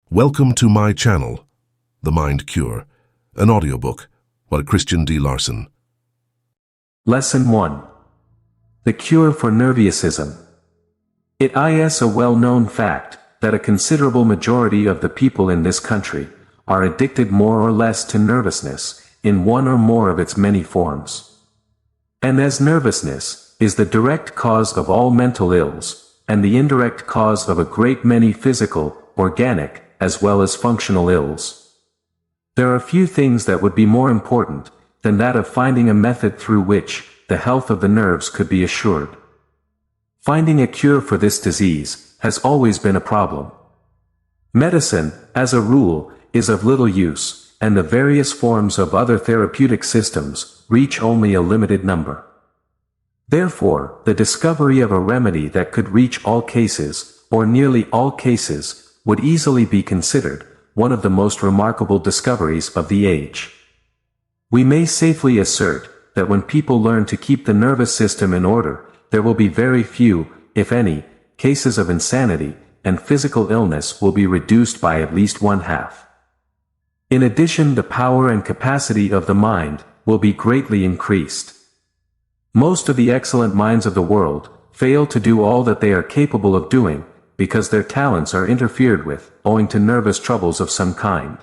Welcome to my channel, The Mind Cure, an audiobook by Christian D. Larson. Lesson 1. The Cure for Nerviosism. It is a well-known fact that a considerable majority of the people in this country are addicted more or less to nervousness in one or more of its many forms. And as nervousness is the direct cause of all mental ills, and the indirect cause of a great many physical, organic, as well as functional ills, there are few things that would be more important than that of finding a method through which the health of the nerves could be assured. Finding a cure for this disease has always been a problem. Medicine, as a rule, is of little use, and the various forms of other therapeutic systems reach only a limited number. Therefore, the discovery of a remedy that could reach all cases, or nearly all cases, would easily be considered one of the most remarkable discoveries of the age. We may safely assert that when people learn to keep the nervous system in order, there will be very few, if any, cases of insanity, and physical illness will be reduced by at least one-half. In addition, the power and capacity of the mind will be greatly increased. Most of the excellent minds of the world fail to do all that they are capable of doing, because their talents are interfered with, owing to nervous troubles of some kind.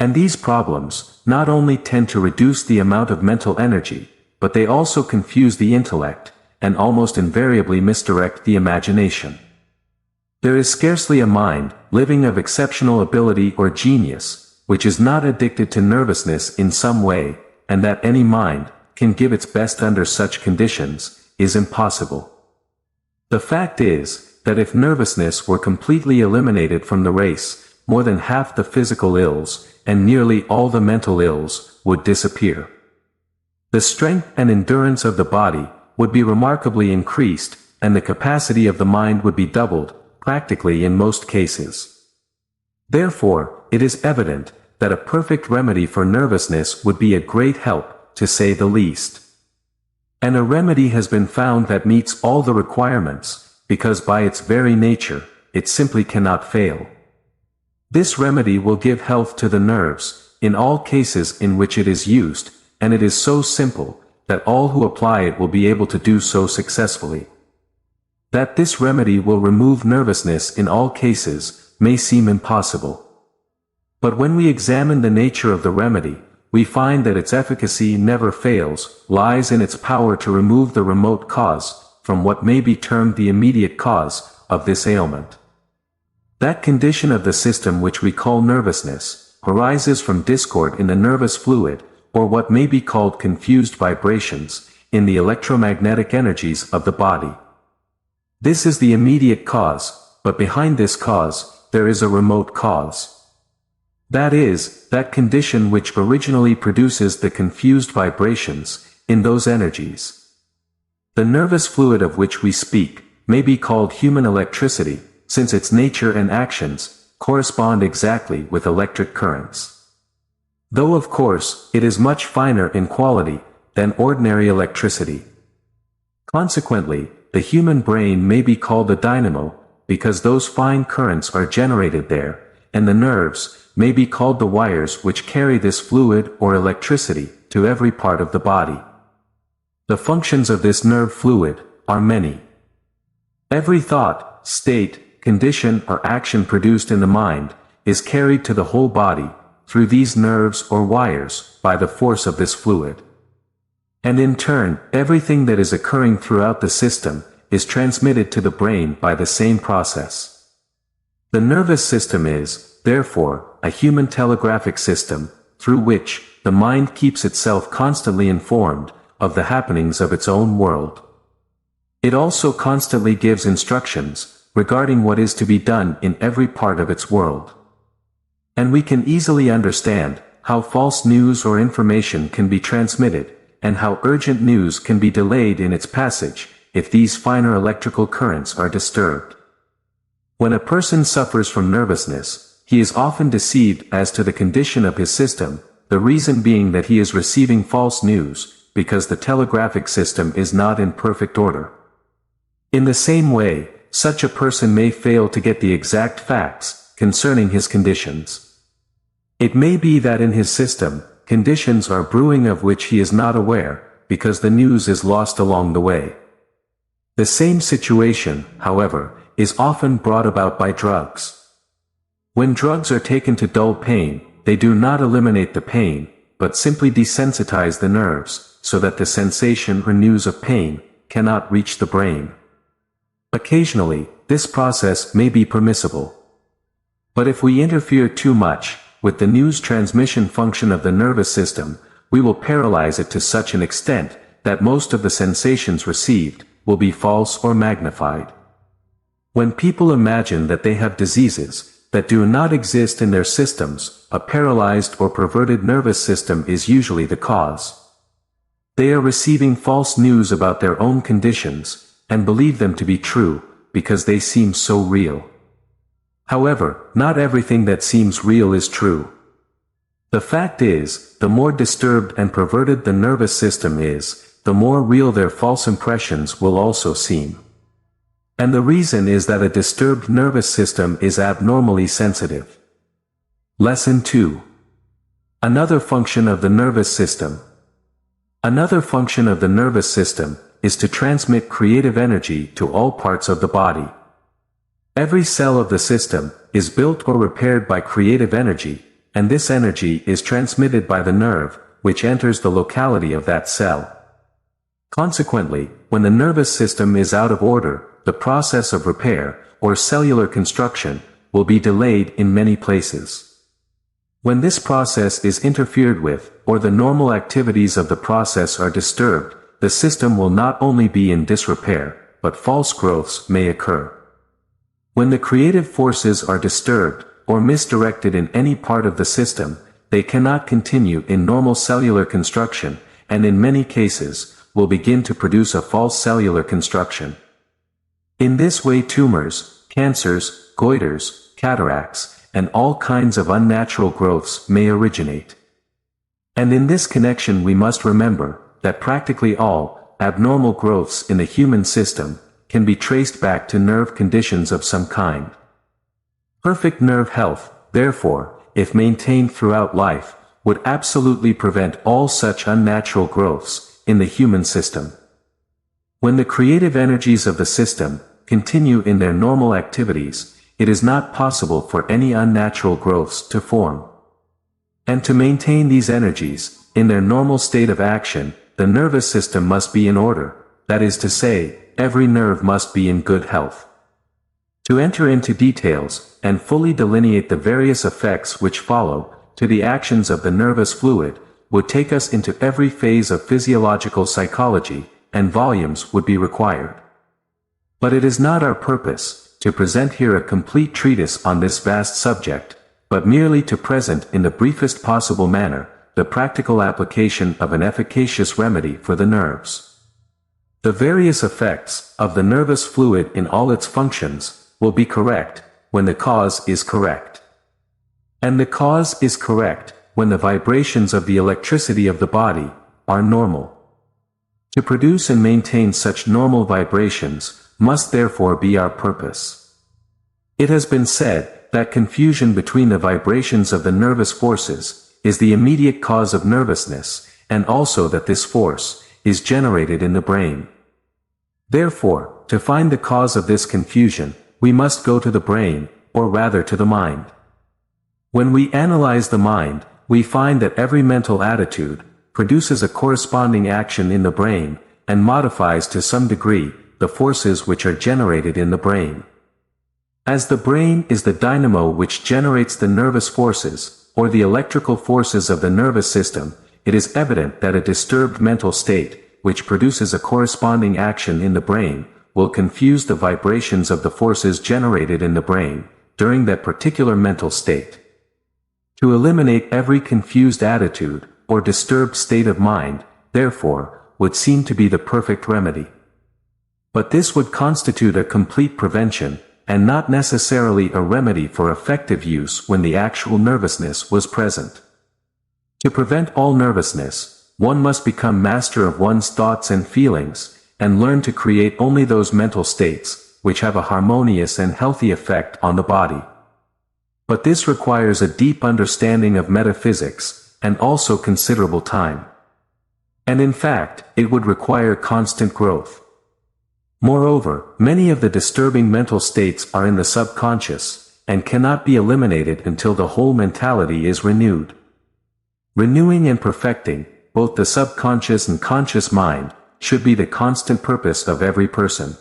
And these problems not only tend to reduce the amount of mental energy, but they also confuse the intellect, and almost invariably misdirect the imagination. There is scarcely a mind, living of exceptional ability or genius, which is not addicted to nervousness in some way, and that any mind can give its best under such conditions is impossible. The fact is, that if nervousness were completely eliminated from the race, more than half the physical ills, and nearly all the mental ills, would disappear. The strength and endurance of the body would be remarkably increased, and the capacity of the mind would be doubled, practically in most cases. Therefore, it is evident that a perfect remedy for nervousness would be a great help, to say the least. And a remedy has been found that meets all the requirements, because by its very nature, it simply cannot fail. This remedy will give health to the nerves, in all cases in which it is used, and it is so simple, that all who apply it will be able to do so successfully. That this remedy will remove nervousness in all cases, may seem impossible. But when we examine the nature of the remedy, we find that its efficacy never fails, lies in its power to remove the remote cause, from what may be termed the immediate cause, of this ailment. That condition of the system which we call nervousness, arises from discord in the nervous fluid, or what may be called confused vibrations, in the electromagnetic energies of the body. This is the immediate cause, but behind this cause, there is a remote cause. That is, that condition which originally produces the confused vibrations, in those energies. The nervous fluid of which we speak, may be called human electricity, since its nature and actions correspond exactly with electric currents. Though of course, it is much finer in quality than ordinary electricity. Consequently, the human brain may be called a dynamo, because those fine currents are generated there, and the nerves may be called the wires which carry this fluid or electricity to every part of the body. The functions of this nerve fluid are many. Every thought, state, condition or action produced in the mind is carried to the whole body, through these nerves or wires, by the force of this fluid. And in turn, everything that is occurring throughout the system is transmitted to the brain by the same process. The nervous system is, therefore, a human telegraphic system, through which the mind keeps itself constantly informed of the happenings of its own world. It also constantly gives instructions regarding what is to be done in every part of its world. And we can easily understand how false news or information can be transmitted, and how urgent news can be delayed in its passage, if these finer electrical currents are disturbed. When a person suffers from nervousness, he is often deceived as to the condition of his system, the reason being that he is receiving false news, because the telegraphic system is not in perfect order. In the same way, such a person may fail to get the exact facts concerning his conditions. It may be that in his system, conditions are brewing of which he is not aware, because the news is lost along the way. The same situation, however, is often brought about by drugs. When drugs are taken to dull pain, they do not eliminate the pain, but simply desensitize the nerves, so that the sensation or news of pain cannot reach the brain. Occasionally, this process may be permissible. But if we interfere too much with the news transmission function of the nervous system, we will paralyze it to such an extent that most of the sensations received will be false or magnified. When people imagine that they have diseases that do not exist in their systems, a paralyzed or perverted nervous system is usually the cause. They are receiving false news about their own conditions, and believe them to be true, because they seem so real. However, not everything that seems real is true. The fact is, the more disturbed and perverted the nervous system is, the more real their false impressions will also seem. And the reason is that a disturbed nervous system is abnormally sensitive. Lesson 2. Another function of the nervous system. Another function of the nervous system is to transmit creative energy to all parts of the body. Every cell of the system is built or repaired by creative energy, and this energy is transmitted by the nerve, which enters the locality of that cell. Consequently, when the nervous system is out of order, the process of repair, or cellular construction, will be delayed in many places. When this process is interfered with, or the normal activities of the process are disturbed, the system will not only be in disrepair, but false growths may occur. When the creative forces are disturbed, or misdirected in any part of the system, they cannot continue in normal cellular construction, and in many cases, will begin to produce a false cellular construction. In this way tumors, cancers, goiters, cataracts, and all kinds of unnatural growths may originate. And in this connection we must remember that practically all abnormal growths in the human system can be traced back to nerve conditions of some kind. Perfect nerve health, therefore, if maintained throughout life, would absolutely prevent all such unnatural growths in the human system. When the creative energies of the system continue in their normal activities, it is not possible for any unnatural growths to form. And to maintain these energies in their normal state of action, the nervous system must be in order, that is to say, every nerve must be in good health. To enter into details, and fully delineate the various effects which follow, to the actions of the nervous fluid, would take us into every phase of physiological psychology, and volumes would be required. But it is not our purpose to present here a complete treatise on this vast subject, but merely to present in the briefest possible manner, the practical application of an efficacious remedy for the nerves. The various effects of the nervous fluid in all its functions will be correct when the cause is correct. And the cause is correct when the vibrations of the electricity of the body are normal. To produce and maintain such normal vibrations must therefore be our purpose. It has been said that confusion between the vibrations of the nervous forces is the immediate cause of nervousness, and also that this force is generated in the brain. Therefore, to find the cause of this confusion, we must go to the brain, or rather to the mind. When we analyze the mind, we find that every mental attitude produces a corresponding action in the brain, and modifies to some degree the forces which are generated in the brain. As the brain is the dynamo which generates the nervous forces, or the electrical forces of the nervous system, it is evident that a disturbed mental state, which produces a corresponding action in the brain, will confuse the vibrations of the forces generated in the brain, during that particular mental state. To eliminate every confused attitude, or disturbed state of mind, therefore, would seem to be the perfect remedy. But this would constitute a complete prevention, and not necessarily a remedy for effective use when the actual nervousness was present. To prevent all nervousness, one must become master of one's thoughts and feelings, and learn to create only those mental states, which have a harmonious and healthy effect on the body. But this requires a deep understanding of metaphysics, and also considerable time. And in fact, it would require constant growth. Moreover, many of the disturbing mental states are in the subconscious, and cannot be eliminated until the whole mentality is renewed. Renewing and perfecting, both the subconscious and conscious mind, should be the constant purpose of every person.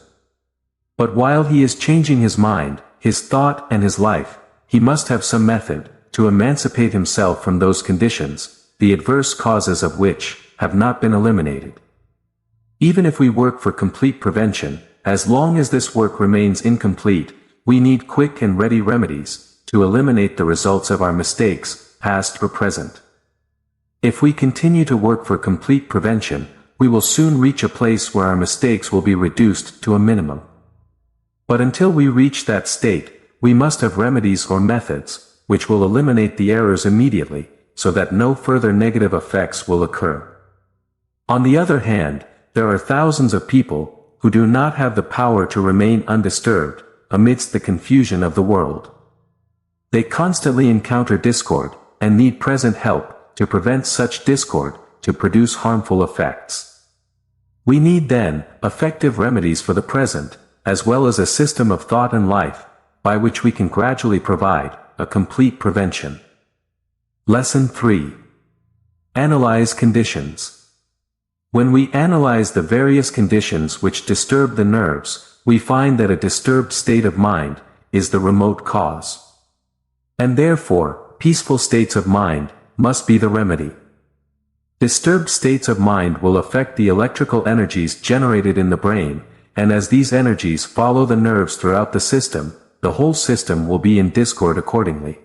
But while he is changing his mind, his thought and his life, he must have some method, to emancipate himself from those conditions, the adverse causes of which, have not been eliminated. Even if we work for complete prevention, as long as this work remains incomplete, we need quick and ready remedies, to eliminate the results of our mistakes, past or present. If we continue to work for complete prevention, we will soon reach a place where our mistakes will be reduced to a minimum. But until we reach that state, we must have remedies or methods, which will eliminate the errors immediately, so that no further negative effects will occur. On the other hand, there are thousands of people, who do not have the power to remain undisturbed, amidst the confusion of the world. They constantly encounter discord, and need present help, to prevent such discord, to produce harmful effects. We need then, effective remedies for the present, as well as a system of thought and life, by which we can gradually provide, a complete prevention. Lesson 3. Analyze conditions. When we analyze the various conditions which disturb the nerves, we find that a disturbed state of mind, is the remote cause. And therefore, peaceful states of mind, must be the remedy. Disturbed states of mind will affect the electrical energies generated in the brain, and as these energies follow the nerves throughout the system, the whole system will be in discord accordingly.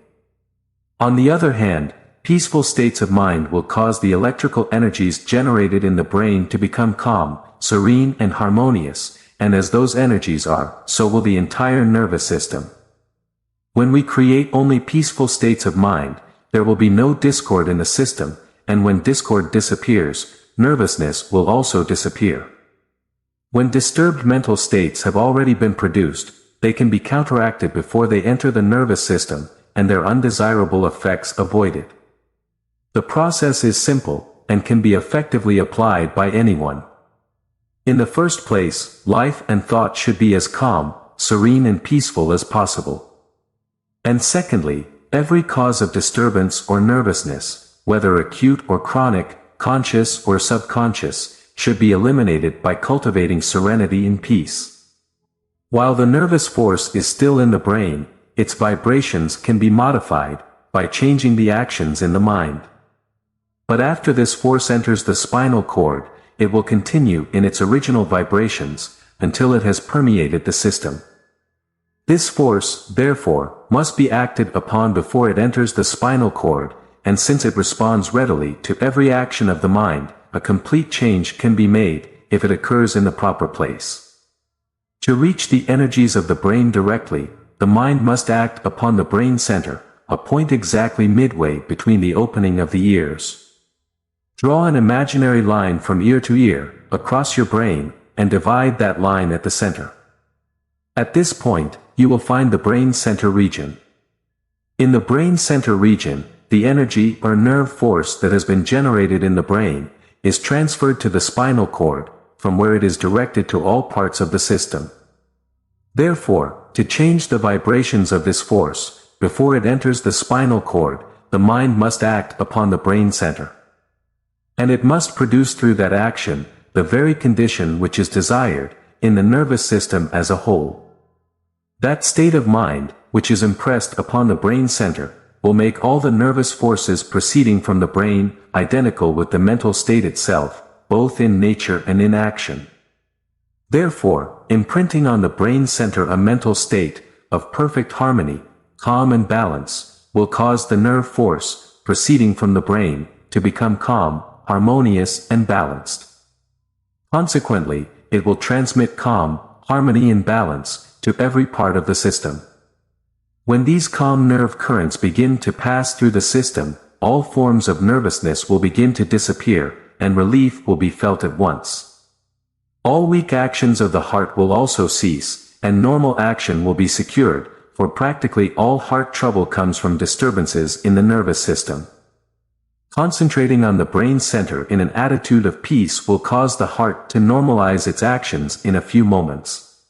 On the other hand, peaceful states of mind will cause the electrical energies generated in the brain to become calm, serene and harmonious, and as those energies are, so will the entire nervous system. When we create only peaceful states of mind, there will be no discord in the system, and when discord disappears, nervousness will also disappear. When disturbed mental states have already been produced, they can be counteracted before they enter the nervous system, and their undesirable effects avoided. The process is simple, and can be effectively applied by anyone. In the first place, life and thought should be as calm, serene and peaceful as possible. And secondly, every cause of disturbance or nervousness, whether acute or chronic, conscious or subconscious, should be eliminated by cultivating serenity and peace. While the nervous force is still in the brain, its vibrations can be modified, by changing the actions in the mind. But after this force enters the spinal cord, it will continue in its original vibrations, until it has permeated the system. This force, therefore, must be acted upon before it enters the spinal cord, and since it responds readily to every action of the mind, a complete change can be made, if it occurs in the proper place. To reach the energies of the brain directly, the mind must act upon the brain center, a point exactly midway between the opening of the ears. Draw an imaginary line from ear to ear, across your brain, and divide that line at the center. At this point, you will find the brain center region. In the brain center region, the energy or nerve force that has been generated in the brain, is transferred to the spinal cord, from where it is directed to all parts of the system. Therefore, to change the vibrations of this force, before it enters the spinal cord, the mind must act upon the brain center. And it must produce through that action, the very condition which is desired, in the nervous system as a whole. That state of mind, which is impressed upon the brain center, will make all the nervous forces proceeding from the brain, identical with the mental state itself, both in nature and in action. Therefore, imprinting on the brain center a mental state, of perfect harmony, calm and balance, will cause the nerve force, proceeding from the brain, to become calm, harmonious and balanced. Consequently, it will transmit calm, harmony and balance, to every part of the system. When these calm nerve currents begin to pass through the system, all forms of nervousness will begin to disappear, and relief will be felt at once. All weak actions of the heart will also cease, and normal action will be secured, for practically all heart trouble comes from disturbances in the nervous system. Concentrating on the brain center in an attitude of peace will cause the heart to normalize its actions in a few moments.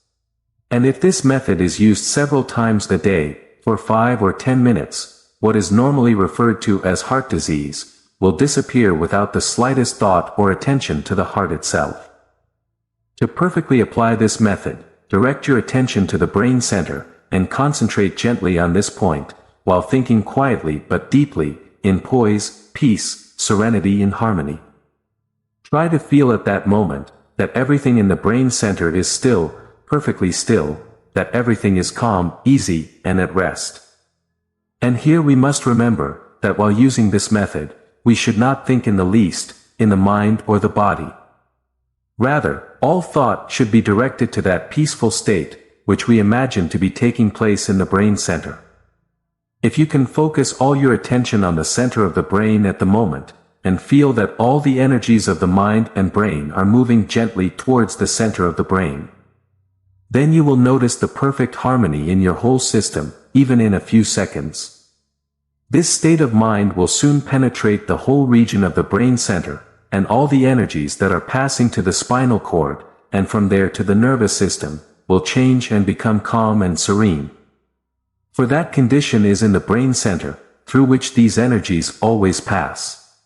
And if this method is used several times a day, for 5 or 10 minutes, what is normally referred to as heart disease will disappear without the slightest thought or attention to the heart itself. To perfectly apply this method, direct your attention to the brain center, and concentrate gently on this point, while thinking quietly but deeply, in poise, peace, serenity and harmony. Try to feel at that moment, that everything in the brain center is still, perfectly still, that everything is calm, easy, and at rest. And here we must remember, that while using this method, we should not think in the least, in the mind or the body. Rather, all thought should be directed to that peaceful state, which we imagine to be taking place in the brain center. If you can focus all your attention on the center of the brain at the moment, and feel that all the energies of the mind and brain are moving gently towards the center of the brain, then you will notice the perfect harmony in your whole system, even in a few seconds. This state of mind will soon penetrate the whole region of the brain center, and all the energies that are passing to the spinal cord, and from there to the nervous system, will change and become calm and serene. For that condition is in the brain center, through which these energies always pass.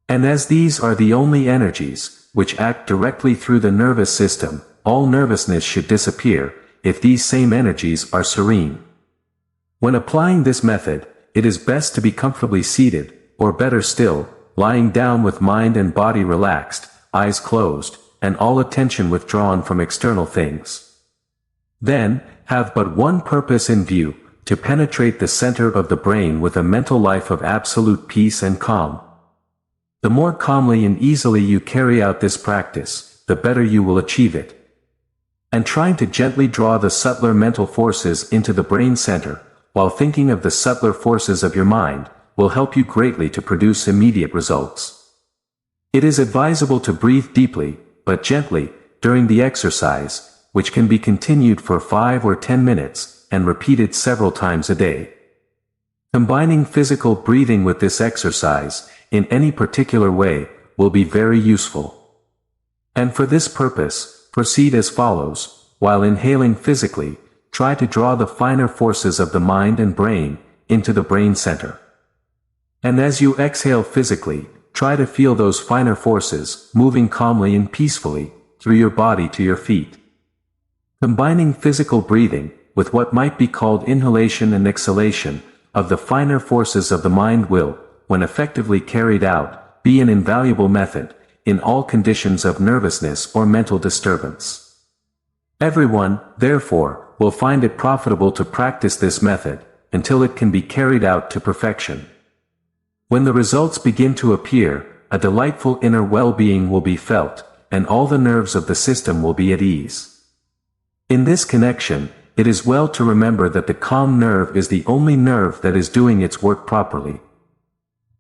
And as these are the only energies, which act directly through the nervous system, all nervousness should disappear, if these same energies are serene. When applying this method, it is best to be comfortably seated, or better still, lying down with mind and body relaxed, eyes closed, and all attention withdrawn from external things. Then, have but one purpose in view, to penetrate the center of the brain with a mental life of absolute peace and calm. The more calmly and easily you carry out this practice, the better you will achieve it. And trying to gently draw the subtler mental forces into the brain center, while thinking of the subtler forces of your mind, will help you greatly to produce immediate results. It is advisable to breathe deeply, but gently, during the exercise, which can be continued for 5 or 10 minutes, and repeated several times a day. Combining physical breathing with this exercise, in any particular way, will be very useful. And for this purpose, proceed as follows: while inhaling physically, try to draw the finer forces of the mind and brain into the brain center. And as you exhale physically, try to feel those finer forces moving calmly and peacefully through your body to your feet. Combining physical breathing with what might be called inhalation and exhalation of the finer forces of the mind will, when effectively carried out, be an invaluable method in all conditions of nervousness or mental disturbance. Everyone, therefore, will find it profitable to practice this method until it can be carried out to perfection. When the results begin to appear, a delightful inner well-being will be felt, and all the nerves of the system will be at ease. In this connection, it is well to remember that the calm nerve is the only nerve that is doing its work properly.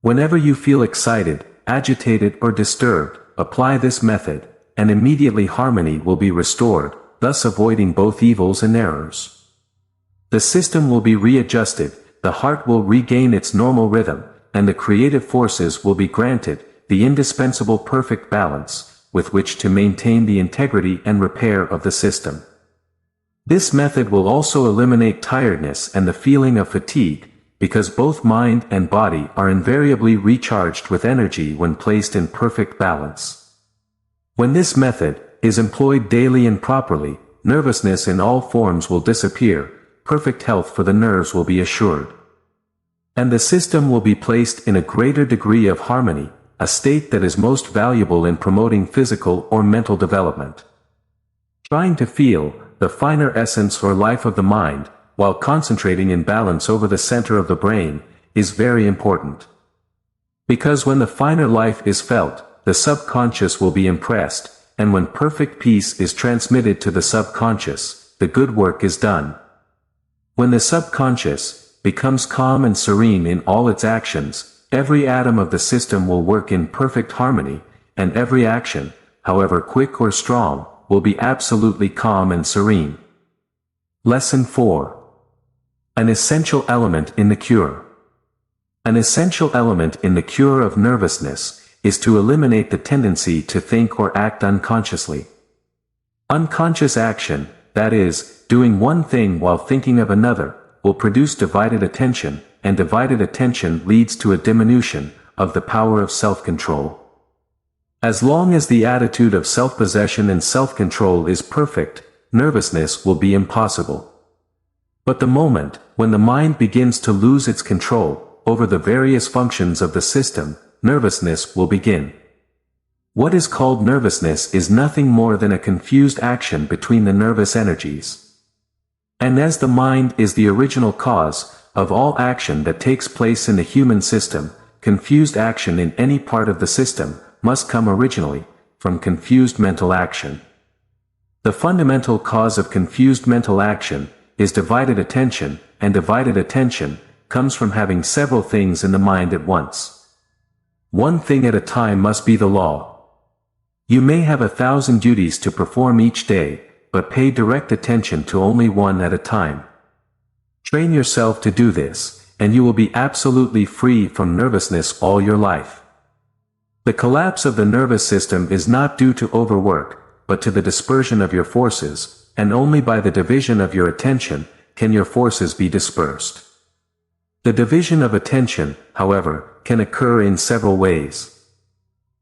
Whenever you feel excited, agitated or disturbed, apply this method, and immediately harmony will be restored, thus avoiding both evils and errors. The system will be readjusted, the heart will regain its normal rhythm, and the creative forces will be granted the indispensable perfect balance, with which to maintain the integrity and repair of the system. This method will also eliminate tiredness and the feeling of fatigue, because both mind and body are invariably recharged with energy when placed in perfect balance. When this method is employed daily and properly, nervousness in all forms will disappear, perfect health for the nerves will be assured. And the system will be placed in a greater degree of harmony, a state that is most valuable in promoting physical or mental development. Trying to feel the finer essence or life of the mind, while concentrating in balance over the center of the brain, is very important. Because when the finer life is felt, the subconscious will be impressed, and when perfect peace is transmitted to the subconscious, the good work is done. When the subconscious becomes calm and serene in all its actions, every atom of the system will work in perfect harmony, and every action, however quick or strong, will be absolutely calm and serene. Lesson 4. An essential element in the cure. An essential element in the cure of nervousness is to eliminate the tendency to think or act unconsciously. Unconscious action, that is, doing one thing while thinking of another, will produce divided attention, and divided attention leads to a diminution of the power of self-control. As long as the attitude of self-possession and self-control is perfect, nervousness will be impossible. But the moment when the mind begins to lose its control over the various functions of the system, nervousness will begin. What is called nervousness is nothing more than a confused action between the nervous energies. And as the mind is the original cause of all action that takes place in the human system, confused action in any part of the system must come originally from confused mental action. The fundamental cause of confused mental action is divided attention, and divided attention comes from having several things in the mind at once. One thing at a time must be the law. You may have 1,000 duties to perform each day, but pay direct attention to only one at a time. Train yourself to do this, and you will be absolutely free from nervousness all your life. The collapse of the nervous system is not due to overwork, but to the dispersion of your forces, and only by the division of your attention can your forces be dispersed. The division of attention, however, can occur in several ways.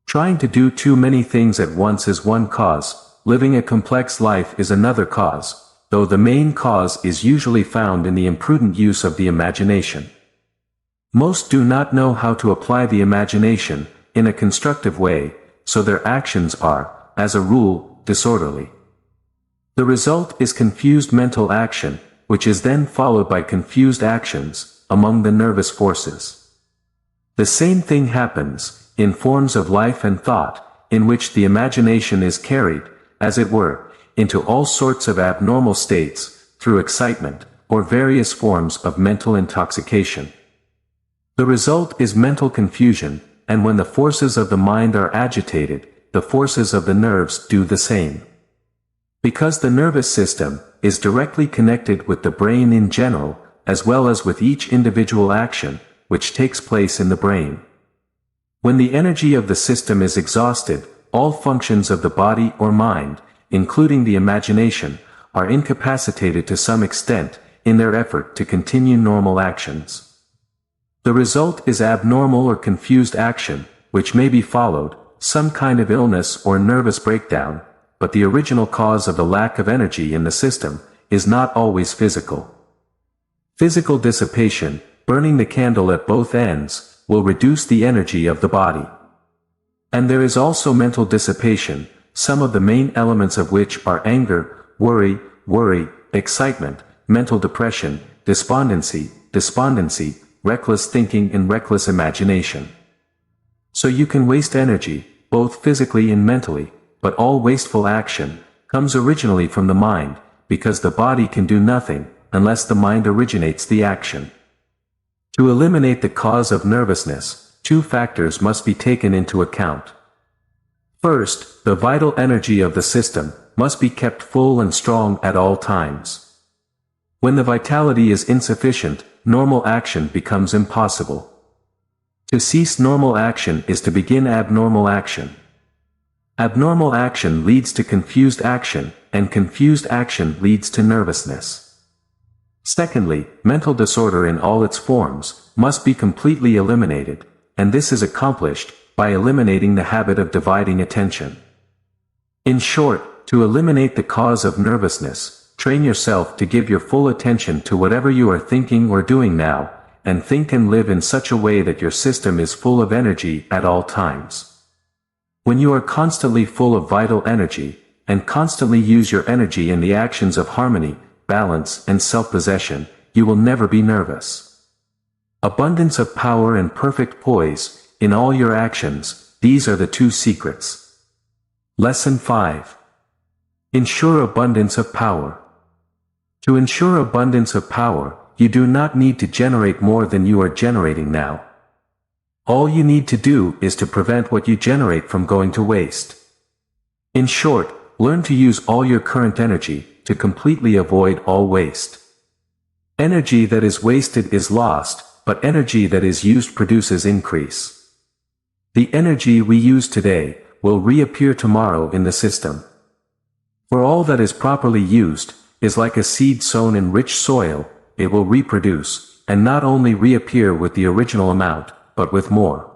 Trying to do too many things at once is one cause, living a complex life is another cause, though the main cause is usually found in the imprudent use of the imagination. Most do not know how to apply the imagination in a constructive way, so their actions are, as a rule, disorderly. The result is confused mental action, which is then followed by confused actions among the nervous forces. The same thing happens in forms of life and thought, in which the imagination is carried, as it were, into all sorts of abnormal states, through excitement, or various forms of mental intoxication. The result is mental confusion, and when the forces of the mind are agitated, the forces of the nerves do the same. Because the nervous system is directly connected with the brain in general, as well as with each individual action, which takes place in the brain. When the energy of the system is exhausted, all functions of the body or mind, including the imagination, are incapacitated to some extent in their effort to continue normal actions. The result is abnormal or confused action, which may be followed, some kind of illness or nervous breakdown, but the original cause of the lack of energy in the system is not always physical. Physical dissipation, burning the candle at both ends, will reduce the energy of the body. And there is also mental dissipation, some of the main elements of which are anger, worry, excitement, mental depression, despondency, reckless thinking and reckless imagination. So you can waste energy, both physically and mentally, but all wasteful action comes originally from the mind, because the body can do nothing unless the mind originates the action. To eliminate the cause of nervousness, two factors must be taken into account. First, the vital energy of the system must be kept full and strong at all times. When the vitality is insufficient, normal action becomes impossible. To cease normal action is to begin abnormal action. Abnormal action leads to confused action, and confused action leads to nervousness. Secondly, mental disorder in all its forms must be completely eliminated, and this is accomplished by eliminating the habit of dividing attention. In short, to eliminate the cause of nervousness, train yourself to give your full attention to whatever you are thinking or doing now, and think and live in such a way that your system is full of energy at all times. When you are constantly full of vital energy, and constantly use your energy in the actions of harmony, balance and self-possession, you will never be nervous. Abundance of power and perfect poise, in all your actions, these are the two secrets. Lesson 5. Ensure abundance of power. To ensure abundance of power, you do not need to generate more than you are generating now. All you need to do is to prevent what you generate from going to waste. In short, learn to use all your current energy to completely avoid all waste. Energy that is wasted is lost, but energy that is used produces increase. The energy we use today will reappear tomorrow in the system. For all that is properly used is like a seed sown in rich soil, it will reproduce, and not only reappear with the original amount, but with more.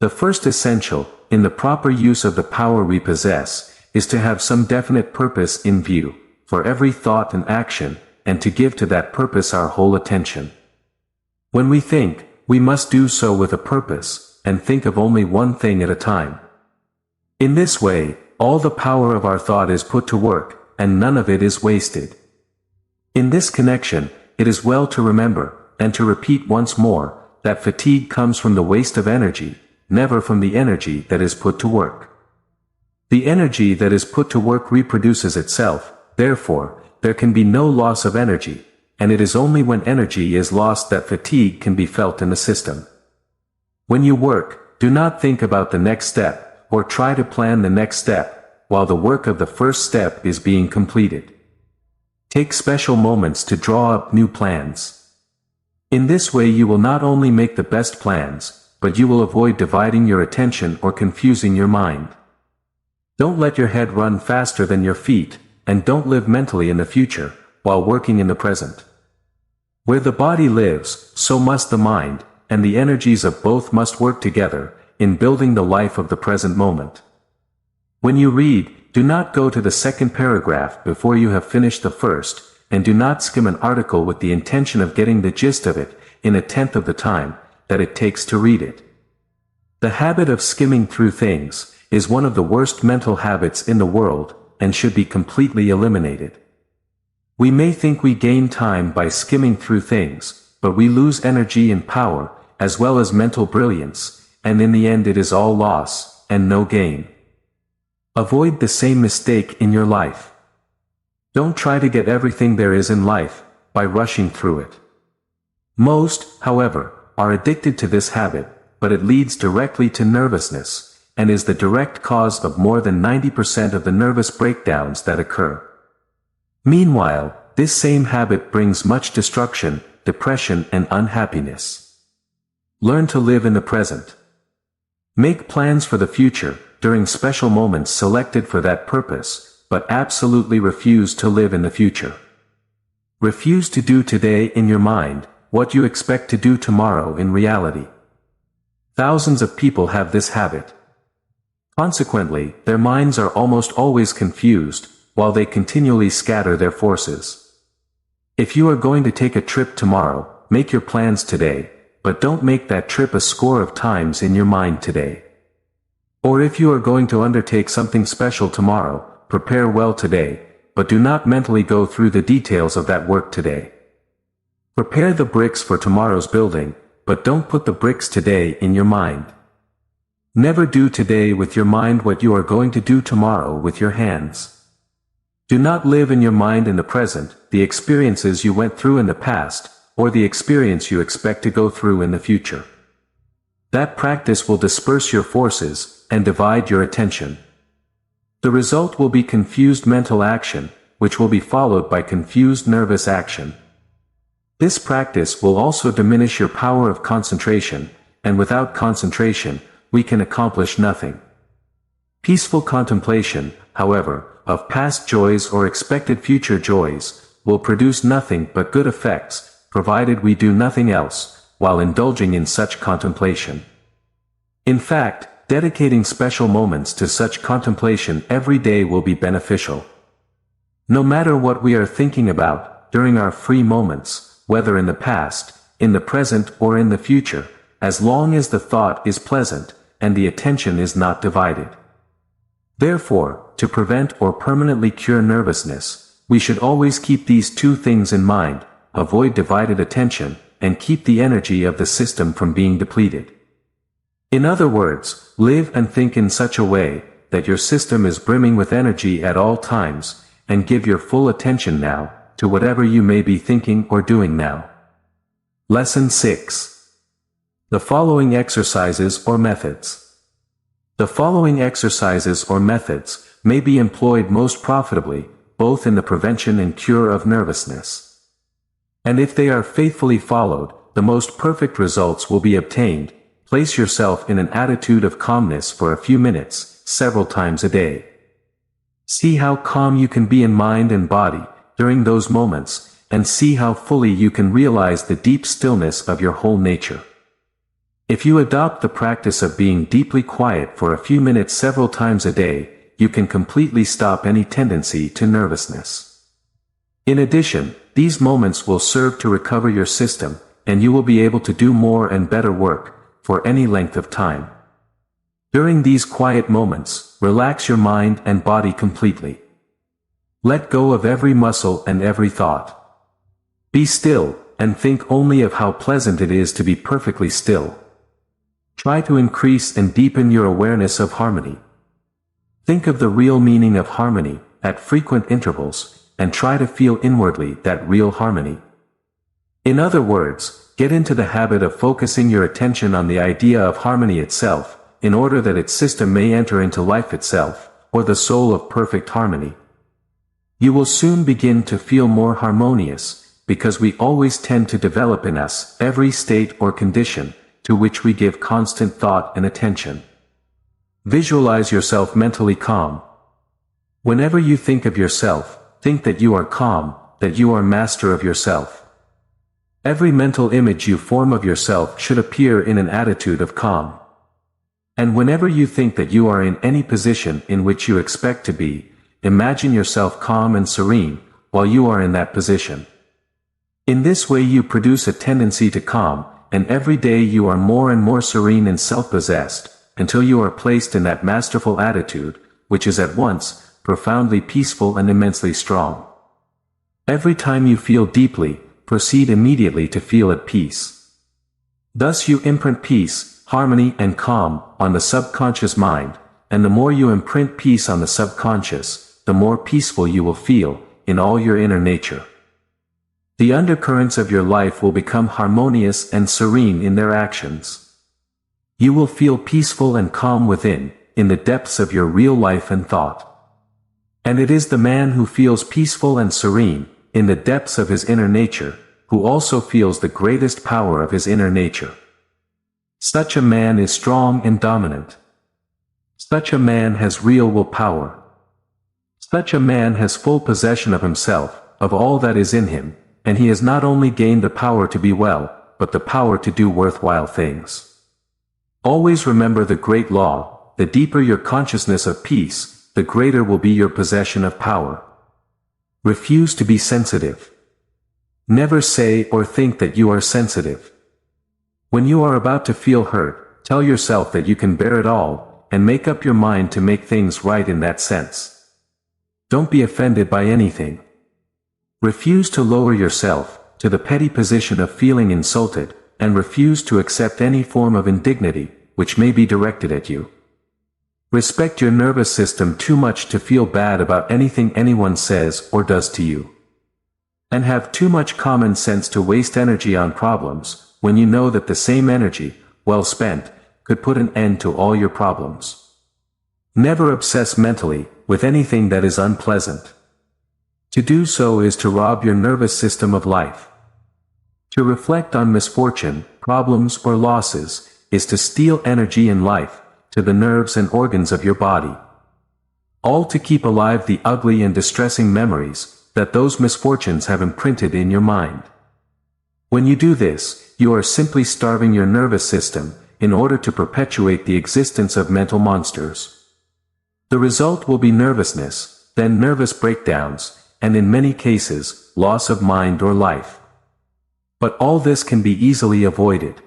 The first essential, in the proper use of the power we possess, is to have some definite purpose in view, for every thought and action, and to give to that purpose our whole attention. When we think, we must do so with a purpose, and think of only one thing at a time. In this way, all the power of our thought is put to work, and none of it is wasted. In this connection, it is well to remember, and to repeat once more, that fatigue comes from the waste of energy, never from the energy that is put to work. The energy that is put to work reproduces itself, therefore, there can be no loss of energy, and it is only when energy is lost that fatigue can be felt in the system. When you work, do not think about the next step, or try to plan the next step, while the work of the first step is being completed. Take special moments to draw up new plans. In this way you will not only make the best plans, but you will avoid dividing your attention or confusing your mind. Don't let your head run faster than your feet, and don't live mentally in the future, while working in the present. Where the body lives, so must the mind, and the energies of both must work together, in building the life of the present moment. When you read, do not go to the second paragraph before you have finished the first, and do not skim an article with the intention of getting the gist of it, in 1/10 of the time that it takes to read it. The habit of skimming through things is one of the worst mental habits in the world, and should be completely eliminated. We may think we gain time by skimming through things, but we lose energy and power, as well as mental brilliance, and in the end it is all loss, and no gain. Avoid the same mistake in your life. Don't try to get everything there is in life, by rushing through it. Most, however, are addicted to this habit, but it leads directly to nervousness, and is the direct cause of more than 90% of the nervous breakdowns that occur. Meanwhile, this same habit brings much destruction, depression and unhappiness. Learn to live in the present. Make plans for the future, during special moments selected for that purpose, but absolutely refuse to live in the future. Refuse to do today in your mind, what you expect to do tomorrow in reality. Thousands of people have this habit. Consequently, their minds are almost always confused, while they continually scatter their forces. If you are going to take a trip tomorrow, make your plans today, but don't make that trip a score of times in your mind today. Or if you are going to undertake something special tomorrow, prepare well today, but do not mentally go through the details of that work today. Prepare the bricks for tomorrow's building, but don't put the bricks today in your mind. Never do today with your mind what you are going to do tomorrow with your hands. Do not live in your mind in the present, the experiences you went through in the past, or the experience you expect to go through in the future. That practice will disperse your forces, and divide your attention. The result will be confused mental action, which will be followed by confused nervous action. This practice will also diminish your power of concentration, and without concentration, we can accomplish nothing. Peaceful contemplation, however, of past joys or expected future joys, will produce nothing but good effects, provided we do nothing else, while indulging in such contemplation. In fact, dedicating special moments to such contemplation every day will be beneficial. No matter what we are thinking about, during our free moments, whether in the past, in the present or in the future, as long as the thought is pleasant, and the attention is not divided. Therefore, to prevent or permanently cure nervousness, we should always keep these two things in mind, avoid divided attention, and keep the energy of the system from being depleted. In other words, live and think in such a way, that your system is brimming with energy at all times, and give your full attention now, to whatever you may be thinking or doing now. Lesson 6. The following exercises or methods. The following exercises or methods may be employed most profitably, both in the prevention and cure of nervousness. And if they are faithfully followed, the most perfect results will be obtained. Place yourself in an attitude of calmness for a few minutes, several times a day. See how calm you can be in mind and body during those moments, and see how fully you can realize the deep stillness of your whole nature. If you adopt the practice of being deeply quiet for a few minutes several times a day, you can completely stop any tendency to nervousness. In addition, these moments will serve to recover your system, and you will be able to do more and better work for any length of time. During these quiet moments, relax your mind and body completely. Let go of every muscle and every thought. Be still, and think only of how pleasant it is to be perfectly still. Try to increase and deepen your awareness of harmony. Think of the real meaning of harmony, at frequent intervals, and try to feel inwardly that real harmony. In other words, get into the habit of focusing your attention on the idea of harmony itself, in order that its system may enter into life itself, or the soul of perfect harmony. You will soon begin to feel more harmonious, because we always tend to develop in us every state or condition, to which we give constant thought and attention. Visualize yourself mentally calm. Whenever you think of yourself, think that you are calm, that you are master of yourself. Every mental image you form of yourself should appear in an attitude of calm. And whenever you think that you are in any position in which you expect to be, imagine yourself calm and serene, while you are in that position. In this way you produce a tendency to calm, and every day you are more and more serene and self-possessed, until you are placed in that masterful attitude, which is at once profoundly peaceful and immensely strong. Every time you feel deeply, proceed immediately to feel at peace. Thus you imprint peace, harmony and calm on the subconscious mind, and the more you imprint peace on the subconscious, the more peaceful you will feel in all your inner nature. The undercurrents of your life will become harmonious and serene in their actions. You will feel peaceful and calm within, in the depths of your real life and thought. And it is the man who feels peaceful and serene, in the depths of his inner nature, who also feels the greatest power of his inner nature. Such a man is strong and dominant. Such a man has real willpower. Such a man has full possession of himself, of all that is in him, and he has not only gained the power to be well, but the power to do worthwhile things. Always remember the great law: the deeper your consciousness of peace, the greater will be your possession of power. Refuse to be sensitive. Never say or think that you are sensitive. When you are about to feel hurt, tell yourself that you can bear it all, and make up your mind to make things right in that sense. Don't be offended by anything. Refuse to lower yourself to the petty position of feeling insulted, and refuse to accept any form of indignity which may be directed at you. Respect your nervous system too much to feel bad about anything anyone says or does to you. And have too much common sense to waste energy on problems, when you know that the same energy, well spent, could put an end to all your problems. Never obsess mentally with anything that is unpleasant. To do so is to rob your nervous system of life. To reflect on misfortune, problems or losses, is to steal energy and life to the nerves and organs of your body. All to keep alive the ugly and distressing memories that those misfortunes have imprinted in your mind. When you do this, you are simply starving your nervous system, in order to perpetuate the existence of mental monsters. The result will be nervousness, then nervous breakdowns, and in many cases, loss of mind or life. But all this can be easily avoided.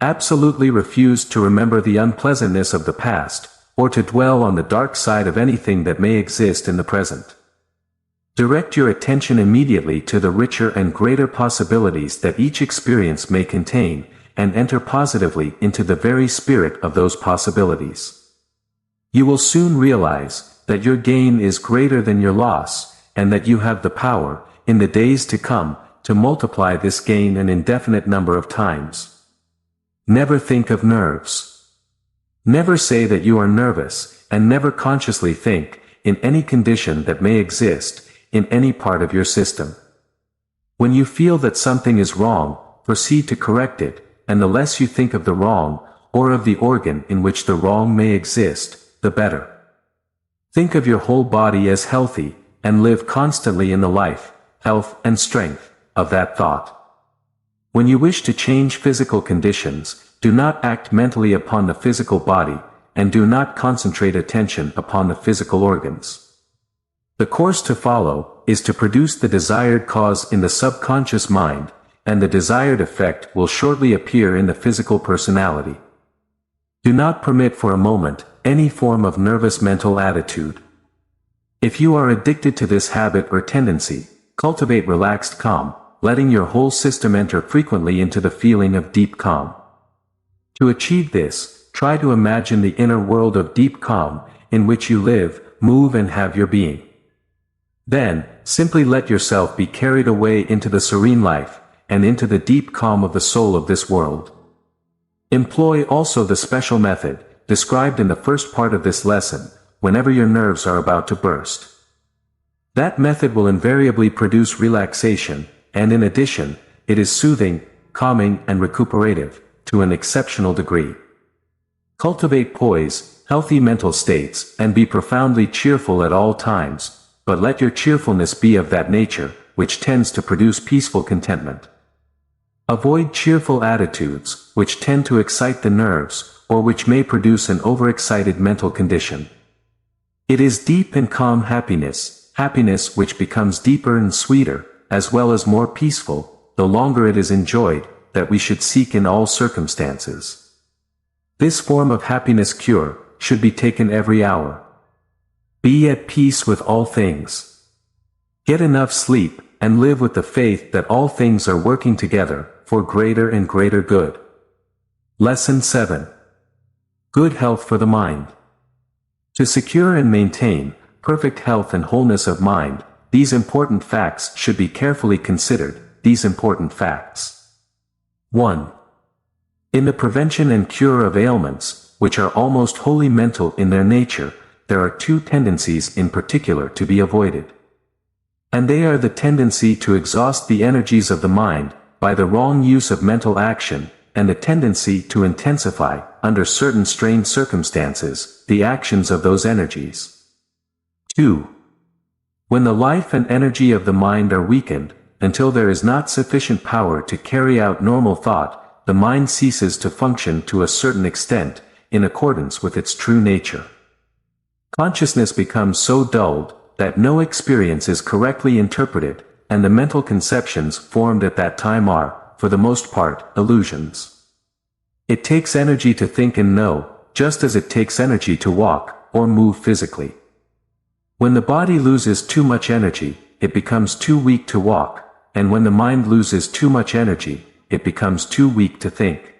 Absolutely refuse to remember the unpleasantness of the past, or to dwell on the dark side of anything that may exist in the present. Direct your attention immediately to the richer and greater possibilities that each experience may contain, and enter positively into the very spirit of those possibilities. You will soon realize that your gain is greater than your loss, and that you have the power, in the days to come, to multiply this gain an indefinite number of times. Never think of nerves. Never say that you are nervous, and never consciously think, in any condition that may exist, in any part of your system. When you feel that something is wrong, proceed to correct it, and the less you think of the wrong, or of the organ in which the wrong may exist, the better. Think of your whole body as healthy, and live constantly in the life, health and strength of that thought. When you wish to change physical conditions, do not act mentally upon the physical body, and do not concentrate attention upon the physical organs. The course to follow is to produce the desired cause in the subconscious mind, and the desired effect will shortly appear in the physical personality. Do not permit for a moment any form of nervous mental attitude. If you are addicted to this habit or tendency, cultivate relaxed calm, letting your whole system enter frequently into the feeling of deep calm. To achieve this, try to imagine the inner world of deep calm, in which you live, move and have your being. Then, simply let yourself be carried away into the serene life, and into the deep calm of the soul of this world. Employ also the special method, described in the first part of this lesson, whenever your nerves are about to burst. That method will invariably produce relaxation, and in addition, it is soothing, calming and recuperative, to an exceptional degree. Cultivate poise, healthy mental states, and be profoundly cheerful at all times, but let your cheerfulness be of that nature, which tends to produce peaceful contentment. Avoid cheerful attitudes, which tend to excite the nerves, or which may produce an overexcited mental condition. It is deep and calm happiness, happiness which becomes deeper and sweeter, as well as more peaceful, the longer it is enjoyed, that we should seek in all circumstances. This form of happiness cure should be taken every hour. Be at peace with all things. Get enough sleep, and live with the faith that all things are working together for greater and greater good. Lesson 7. Good health for the mind. To secure and maintain perfect health and wholeness of mind, these important facts should be carefully considered. These important facts. 1. In the prevention and cure of ailments, which are almost wholly mental in their nature, there are two tendencies in particular to be avoided. And they are the tendency to exhaust the energies of the mind by the wrong use of mental action, and the tendency to intensify, under certain strained circumstances, the actions of those energies. 2. When the life and energy of the mind are weakened, until there is not sufficient power to carry out normal thought, the mind ceases to function to a certain extent, in accordance with its true nature. Consciousness becomes so dulled, that no experience is correctly interpreted, and the mental conceptions formed at that time are, for the most part, illusions. It takes energy to think and know, just as it takes energy to walk, or move physically. When the body loses too much energy, it becomes too weak to walk, and when the mind loses too much energy, it becomes too weak to think.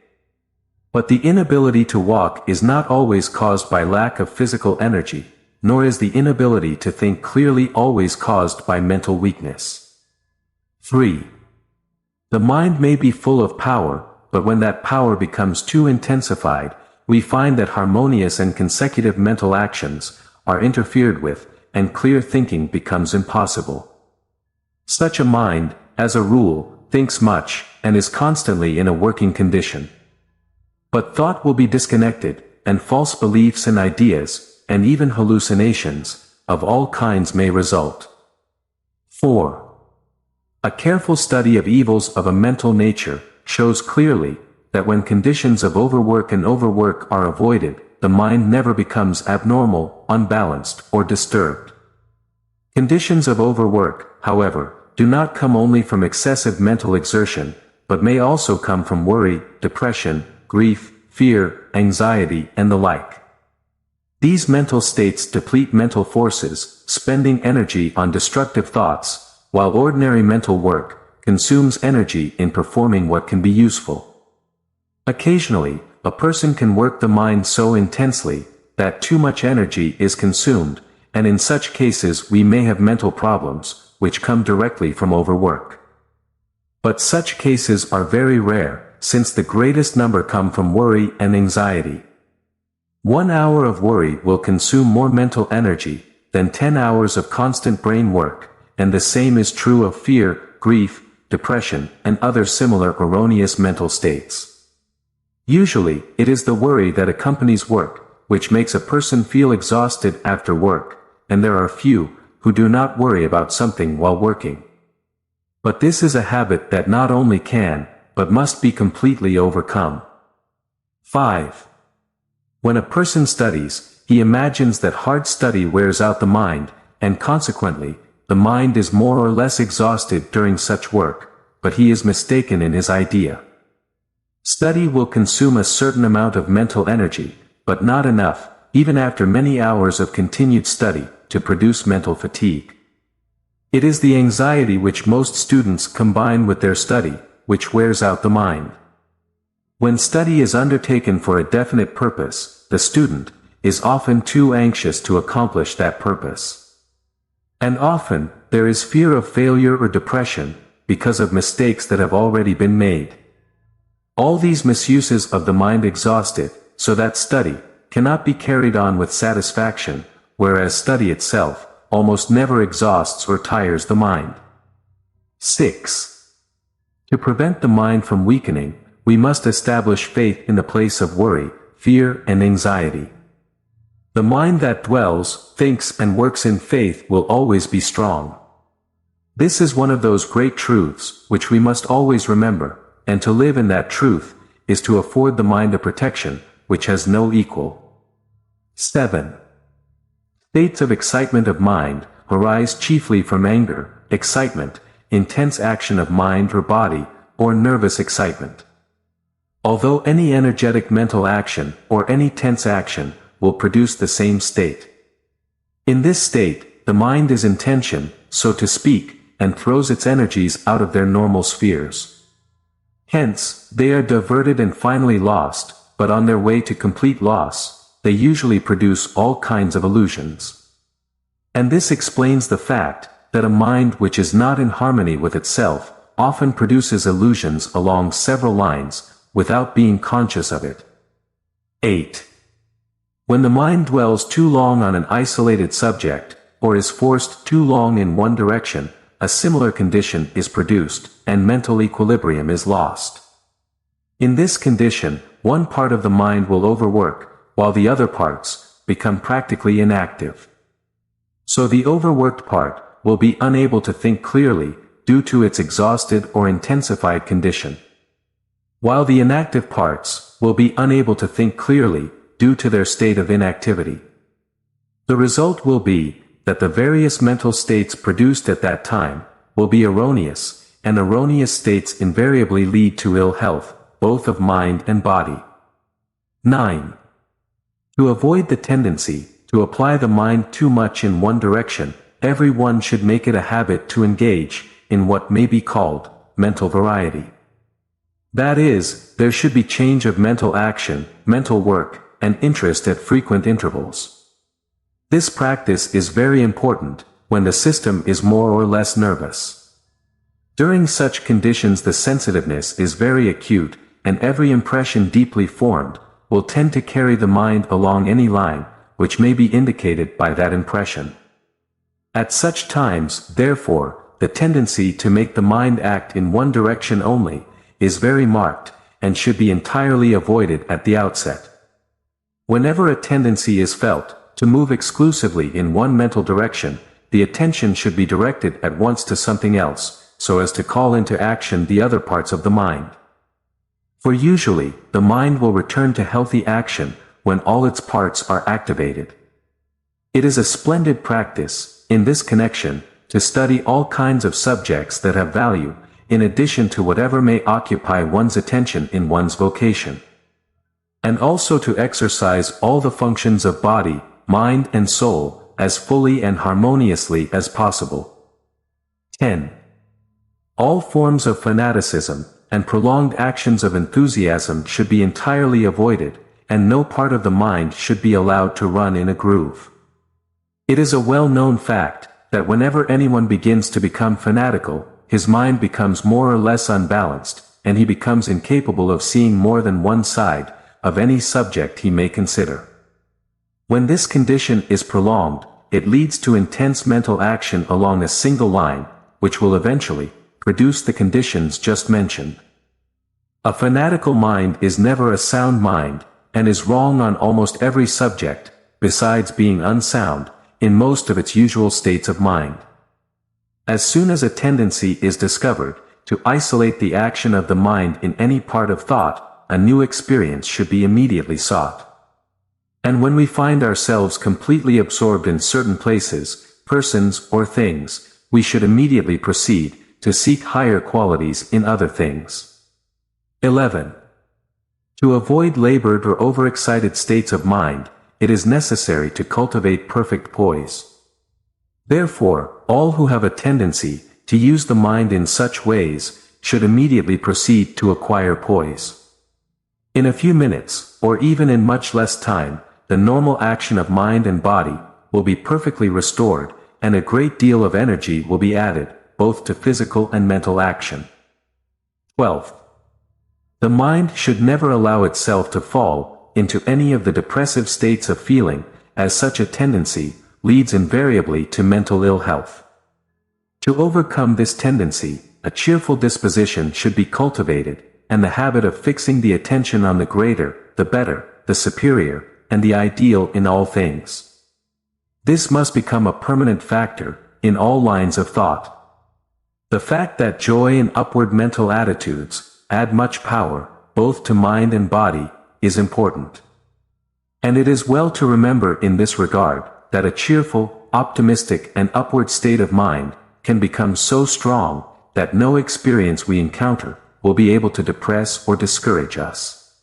But the inability to walk is not always caused by lack of physical energy, nor is the inability to think clearly always caused by mental weakness. 3. The mind may be full of power, but when that power becomes too intensified, we find that harmonious and consecutive mental actions are interfered with, and clear thinking becomes impossible. Such a mind, as a rule, thinks much, and is constantly in a working condition. But thought will be disconnected, and false beliefs and ideas, and even hallucinations, of all kinds may result. 4. A careful study of evils of a mental nature shows clearly that when conditions of overwork and overwork are avoided, the mind never becomes abnormal, unbalanced, or disturbed. Conditions of overwork, however, do not come only from excessive mental exertion, but may also come from worry, depression, grief, fear, anxiety, and the like. These mental states deplete mental forces, spending energy on destructive thoughts, while ordinary mental work consumes energy in performing what can be useful. Occasionally, a person can work the mind so intensely that too much energy is consumed, and in such cases we may have mental problems, which come directly from overwork. But such cases are very rare, since the greatest number come from worry and anxiety. 1 hour of worry will consume more mental energy than 10 hours of constant brain work, and the same is true of fear, grief, depression, and other similar erroneous mental states. Usually, it is the worry that accompanies work, which makes a person feel exhausted after work, and there are few who do not worry about something while working. But this is a habit that not only can, but must be completely overcome. 5. When a person studies, he imagines that hard study wears out the mind, and consequently, the mind is more or less exhausted during such work, but he is mistaken in his idea. Study will consume a certain amount of mental energy, but not enough, even after many hours of continued study, to produce mental fatigue. It is the anxiety which most students combine with their study, which wears out the mind. When study is undertaken for a definite purpose, the student is often too anxious to accomplish that purpose. And often, there is fear of failure or depression, because of mistakes that have already been made. All these misuses of the mind exhaust it, so that study cannot be carried on with satisfaction, whereas study itself almost never exhausts or tires the mind. 6. To prevent the mind from weakening, we must establish faith in the place of worry, fear, and anxiety. The mind that dwells, thinks, and works in faith will always be strong. This is one of those great truths which we must always remember, and to live in that truth is to afford the mind a protection which has no equal. 7. States of excitement of mind arise chiefly from anger, excitement, intense action of mind or body, or nervous excitement. Although any energetic mental action or any tense action will produce the same state. In this state, the mind is in tension, so to speak, and throws its energies out of their normal spheres. Hence, they are diverted and finally lost, but on their way to complete loss, they usually produce all kinds of illusions. And this explains the fact that a mind which is not in harmony with itself often produces illusions along several lines, without being conscious of it. 8. When the mind dwells too long on an isolated subject, or is forced too long in one direction, a similar condition is produced, and mental equilibrium is lost. In this condition, one part of the mind will overwork, while the other parts become practically inactive. So the overworked part will be unable to think clearly, due to its exhausted or intensified condition. While the inactive parts will be unable to think clearly, due to their state of inactivity. The result will be that the various mental states produced at that time will be erroneous, and erroneous states invariably lead to ill health, both of mind and body. 9. To avoid the tendency to apply the mind too much in one direction, everyone should make it a habit to engage in what may be called mental variety. That is, there should be change of mental action, mental work, and interest at frequent intervals. This practice is very important when the system is more or less nervous. During such conditions the sensitiveness is very acute, and every impression deeply formed will tend to carry the mind along any line which may be indicated by that impression. At such times, therefore, the tendency to make the mind act in one direction only is very marked, and should be entirely avoided at the outset. Whenever a tendency is felt to move exclusively in one mental direction, the attention should be directed at once to something else, so as to call into action the other parts of the mind. For usually, the mind will return to healthy action when all its parts are activated. It is a splendid practice, in this connection, to study all kinds of subjects that have value, in addition to whatever may occupy one's attention in one's vocation. And also to exercise all the functions of body, mind and soul, as fully and harmoniously as possible. 10. All forms of fanaticism, and prolonged actions of enthusiasm should be entirely avoided, and no part of the mind should be allowed to run in a groove. It is a well-known fact, that whenever anyone begins to become fanatical, his mind becomes more or less unbalanced, and he becomes incapable of seeing more than one side of any subject he may consider. When this condition is prolonged, it leads to intense mental action along a single line, which will eventually produce the conditions just mentioned. A fanatical mind is never a sound mind, and is wrong on almost every subject, besides being unsound, in most of its usual states of mind. As soon as a tendency is discovered, to isolate the action of the mind in any part of thought, a new experience should be immediately sought. And when we find ourselves completely absorbed in certain places, persons, or things, we should immediately proceed to seek higher qualities in other things. 11. To avoid labored or overexcited states of mind, it is necessary to cultivate perfect poise. Therefore, all who have a tendency to use the mind in such ways should immediately proceed to acquire poise. In a few minutes, or even in much less time, the normal action of mind and body will be perfectly restored, and a great deal of energy will be added, both to physical and mental action. 12. The mind should never allow itself to fall into any of the depressive states of feeling, as such a tendency leads invariably to mental ill health. To overcome this tendency, a cheerful disposition should be cultivated, and the habit of fixing the attention on the greater, the better, the superior, and the ideal in all things. This must become a permanent factor in all lines of thought. The fact that joy and upward mental attitudes add much power, both to mind and body, is important. And it is well to remember in this regard, that a cheerful, optimistic and upward state of mind can become so strong, that no experience we encounter will be able to depress or discourage us.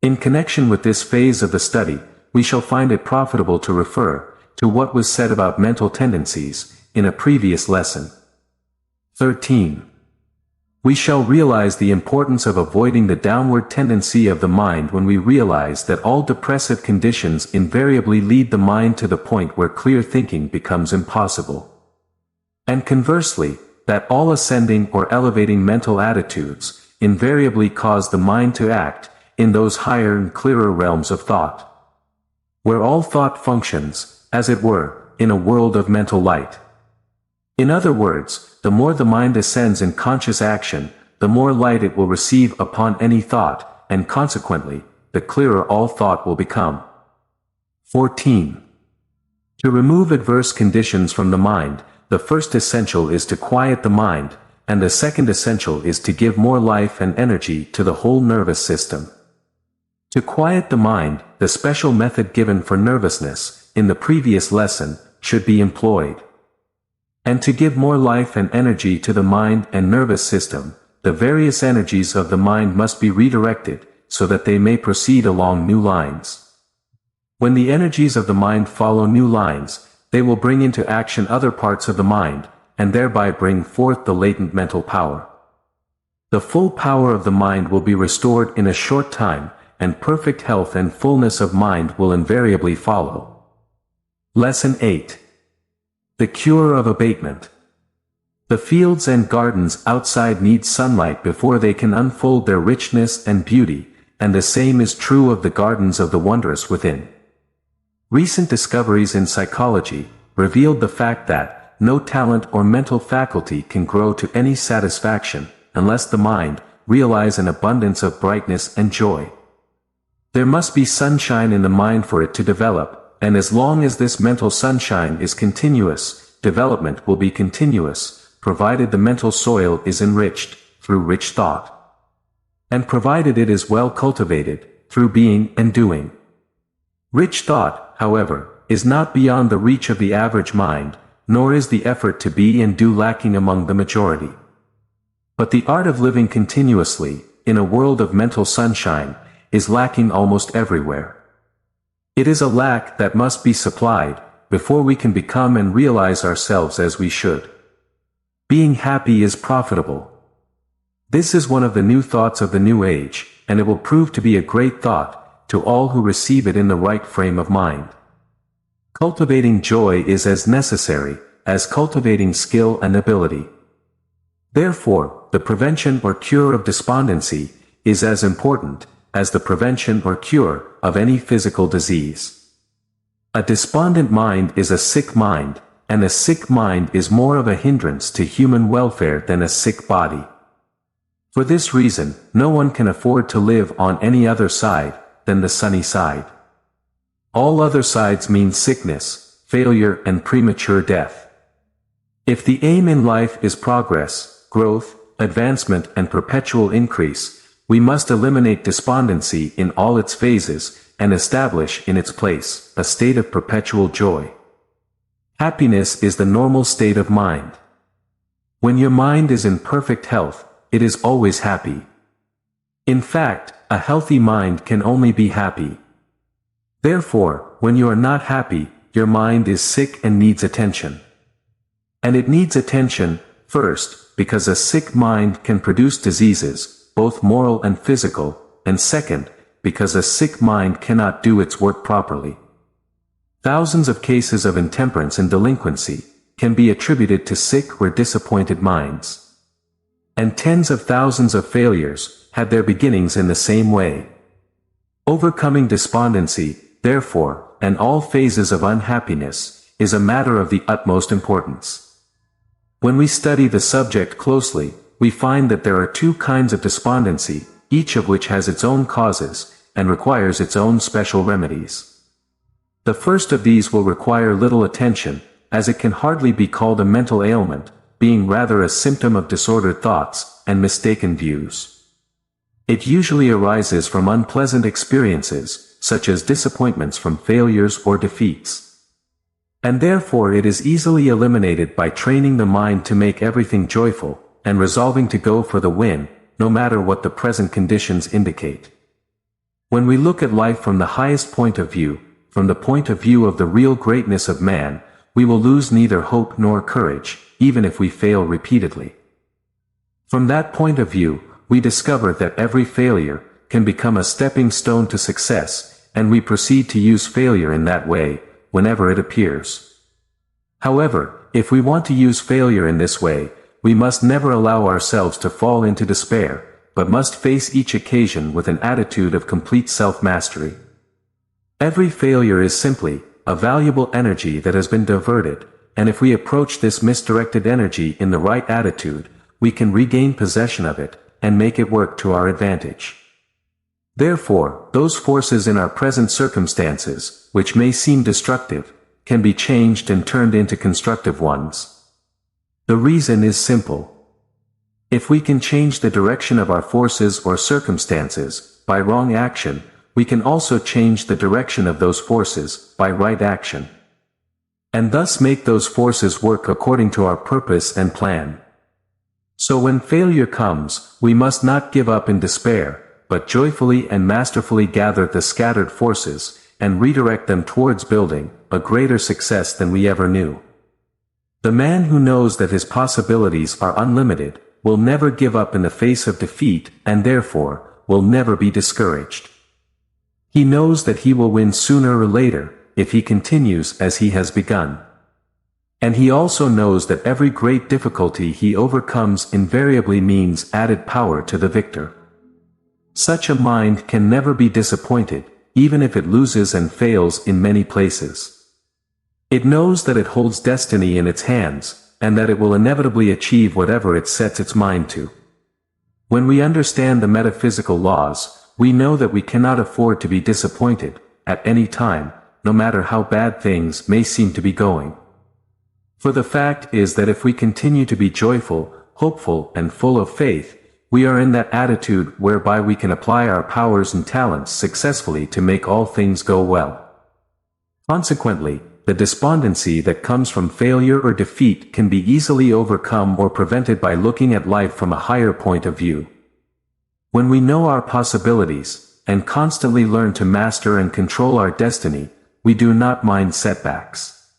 In connection with this phase of the study, we shall find it profitable to refer to what was said about mental tendencies in a previous lesson. 13. We shall realize the importance of avoiding the downward tendency of the mind when we realize that all depressive conditions invariably lead the mind to the point where clear thinking becomes impossible. And conversely, that all ascending or elevating mental attitudes invariably cause the mind to act in those higher and clearer realms of thought, where all thought functions, as it were, in a world of mental light. In other words, the more the mind ascends in conscious action, the more light it will receive upon any thought, and consequently, the clearer all thought will become. 14. To remove adverse conditions from the mind, the first essential is to quiet the mind, and the second essential is to give more life and energy to the whole nervous system. To quiet the mind, the special method given for nervousness, in the previous lesson, should be employed. And to give more life and energy to the mind and nervous system, the various energies of the mind must be redirected, so that they may proceed along new lines. When the energies of the mind follow new lines, they will bring into action other parts of the mind, and thereby bring forth the latent mental power. The full power of the mind will be restored in a short time, and perfect health and fullness of mind will invariably follow. Lesson 8. The cure of abatement. The fields and gardens outside need sunlight before they can unfold their richness and beauty, and the same is true of the gardens of the wondrous within. Recent discoveries in psychology revealed the fact that no talent or mental faculty can grow to any satisfaction unless the mind realize an abundance of brightness and joy. There must be sunshine in the mind for it to develop, and as long as this mental sunshine is continuous, development will be continuous, provided the mental soil is enriched through rich thought, and provided it is well cultivated through being and doing. Rich thought, however, is not beyond the reach of the average mind, nor is the effort to be and do lacking among the majority. But the art of living continuously, in a world of mental sunshine, is lacking almost everywhere. It is a lack that must be supplied, before we can become and realize ourselves as we should. Being happy is profitable. This is one of the new thoughts of the new age, and it will prove to be a great thought to all who receive it in the right frame of mind. Cultivating joy is as necessary as cultivating skill and ability. Therefore, the prevention or cure of despondency is as important as the prevention or cure of any physical disease. A despondent mind is a sick mind, and a sick mind is more of a hindrance to human welfare than a sick body. For this reason, no one can afford to live on any other side than the sunny side. All other sides mean sickness, failure, and premature death. If the aim in life is progress, growth, advancement, and perpetual increase, we must eliminate despondency in all its phases, and establish in its place a state of perpetual joy. Happiness is the normal state of mind. When your mind is in perfect health, it is always happy. In fact, a healthy mind can only be happy. Therefore, when you are not happy, your mind is sick and needs attention. And it needs attention, first, because a sick mind can produce diseases, both moral and physical, and second, because a sick mind cannot do its work properly. Thousands of cases of intemperance and delinquency can be attributed to sick or disappointed minds. And tens of thousands of failures had their beginnings in the same way. Overcoming despondency, therefore, and all phases of unhappiness, is a matter of the utmost importance. When we study the subject closely, we find that there are two kinds of despondency, each of which has its own causes, and requires its own special remedies. The first of these will require little attention, as it can hardly be called a mental ailment, being rather a symptom of disordered thoughts and mistaken views. It usually arises from unpleasant experiences, such as disappointments from failures or defeats. And therefore it is easily eliminated by training the mind to make everything joyful, and resolving to go for the win, no matter what the present conditions indicate. When we look at life from the highest point of view, from the point of view of the real greatness of man, we will lose neither hope nor courage, even if we fail repeatedly. From that point of view, we discover that every failure can become a stepping stone to success, and we proceed to use failure in that way, whenever it appears. However, if we want to use failure in this way, we must never allow ourselves to fall into despair, but must face each occasion with an attitude of complete self-mastery. Every failure is simply a valuable energy that has been diverted, and if we approach this misdirected energy in the right attitude, we can regain possession of it, and make it work to our advantage. Therefore, those forces in our present circumstances, which may seem destructive, can be changed and turned into constructive ones. The reason is simple. If we can change the direction of our forces or circumstances, by wrong action, we can also change the direction of those forces, by right action. And thus make those forces work according to our purpose and plan. So when failure comes, we must not give up in despair, but joyfully and masterfully gather the scattered forces, and redirect them towards building a greater success than we ever knew. The man who knows that his possibilities are unlimited, will never give up in the face of defeat, and therefore, will never be discouraged. He knows that he will win sooner or later, if he continues as he has begun. And he also knows that every great difficulty he overcomes invariably means added power to the victor. Such a mind can never be disappointed, even if it loses and fails in many places. It knows that it holds destiny in its hands, and that it will inevitably achieve whatever it sets its mind to. When we understand the metaphysical laws, we know that we cannot afford to be disappointed, at any time, no matter how bad things may seem to be going. For the fact is that if we continue to be joyful, hopeful, and full of faith, we are in that attitude whereby we can apply our powers and talents successfully to make all things go well. Consequently, the despondency that comes from failure or defeat can be easily overcome or prevented by looking at life from a higher point of view. When we know our possibilities, and constantly learn to master and control our destiny, we do not mind setbacks.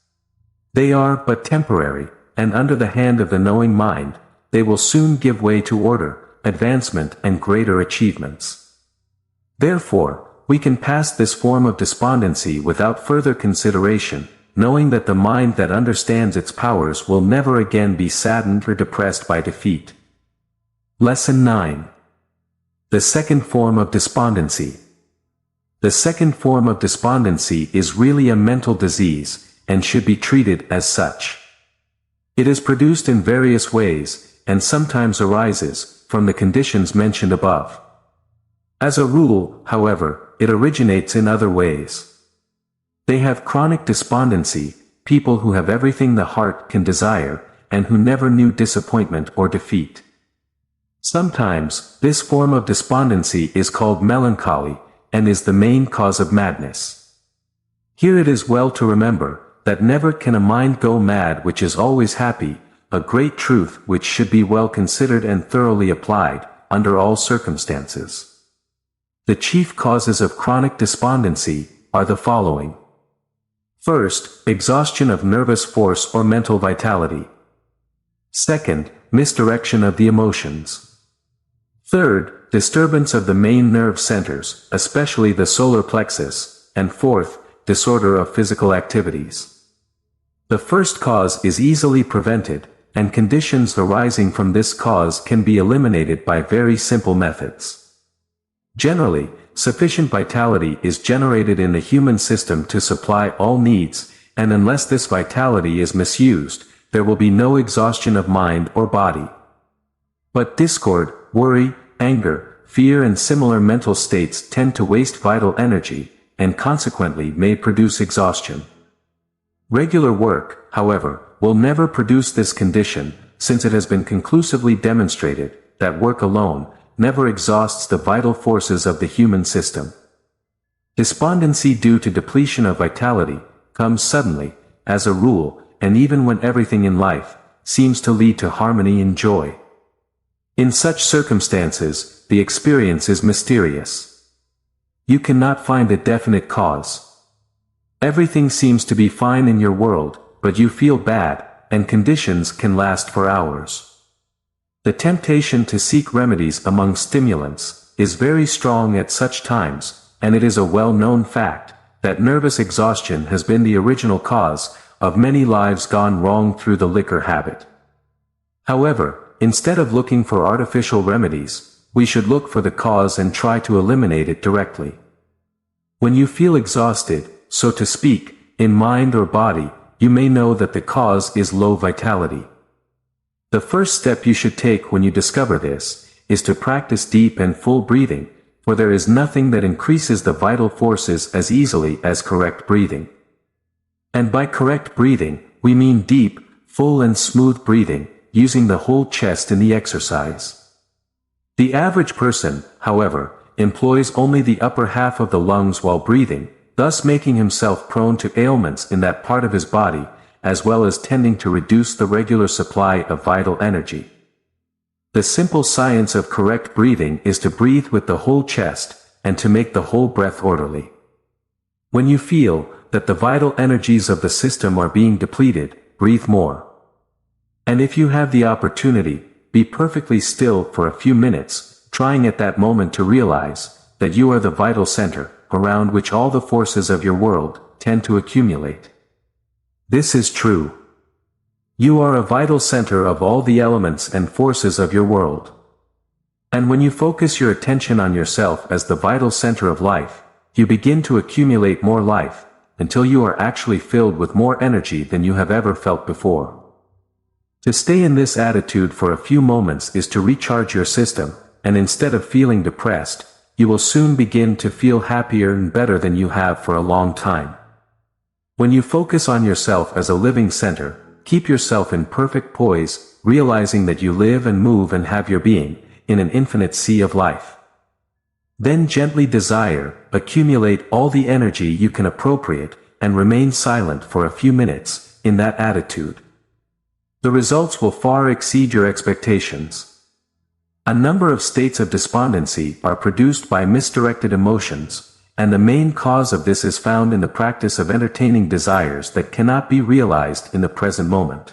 They are but temporary, and under the hand of the knowing mind, they will soon give way to order, advancement, and greater achievements. Therefore, we can pass this form of despondency without further consideration, knowing that the mind that understands its powers will never again be saddened or depressed by defeat. Lesson 9. The second form of despondency. The second form of despondency is really a mental disease, and should be treated as such. It is produced in various ways, and sometimes arises from the conditions mentioned above. As a rule, however, it originates in other ways. They have chronic despondency, people who have everything the heart can desire, and who never knew disappointment or defeat. Sometimes, this form of despondency is called melancholy, and is the main cause of madness. Here it is well to remember, that never can a mind go mad which is always happy, a great truth which should be well considered and thoroughly applied, under all circumstances. The chief causes of chronic despondency are the following. First, exhaustion of nervous force or mental vitality. Second, misdirection of the emotions. Third, disturbance of the main nerve centers, especially the solar plexus, and fourth, disorder of physical activities. The first cause is easily prevented, and conditions arising from this cause can be eliminated by very simple methods. Generally, sufficient vitality is generated in the human system to supply all needs, and unless this vitality is misused, there will be no exhaustion of mind or body. But discord, worry, anger, fear and similar mental states tend to waste vital energy, and consequently may produce exhaustion. Regular work, however, will never produce this condition, since it has been conclusively demonstrated that work alone never exhausts the vital forces of the human system. Despondency due to depletion of vitality comes suddenly, as a rule, and even when everything in life seems to lead to harmony and joy. In such circumstances, the experience is mysterious. You cannot find a definite cause. Everything seems to be fine in your world, but you feel bad, and conditions can last for hours. The temptation to seek remedies among stimulants is very strong at such times, and it is a well-known fact that nervous exhaustion has been the original cause of many lives gone wrong through the liquor habit. However, instead of looking for artificial remedies, we should look for the cause and try to eliminate it directly. When you feel exhausted, so to speak, in mind or body, you may know that the cause is low vitality. The first step you should take when you discover this, is to practice deep and full breathing, for there is nothing that increases the vital forces as easily as correct breathing. And by correct breathing, we mean deep, full and smooth breathing, using the whole chest in the exercise. The average person, however, employs only the upper half of the lungs while breathing, thus making himself prone to ailments in that part of his body, as well as tending to reduce the regular supply of vital energy. The simple science of correct breathing is to breathe with the whole chest, and to make the whole breath orderly. When you feel that the vital energies of the system are being depleted, breathe more. And if you have the opportunity, be perfectly still for a few minutes, trying at that moment to realize that you are the vital center, around which all the forces of your world tend to accumulate. This is true. You are a vital center of all the elements and forces of your world. And when you focus your attention on yourself as the vital center of life, you begin to accumulate more life, until you are actually filled with more energy than you have ever felt before. To stay in this attitude for a few moments is to recharge your system, and instead of feeling depressed, you will soon begin to feel happier and better than you have for a long time. When you focus on yourself as a living center, keep yourself in perfect poise, realizing that you live and move and have your being in an infinite sea of life. Then gently accumulate all the energy you can appropriate, and remain silent for a few minutes, in that attitude. The results will far exceed your expectations. A number of states of despondency are produced by misdirected emotions, and the main cause of this is found in the practice of entertaining desires that cannot be realized in the present moment.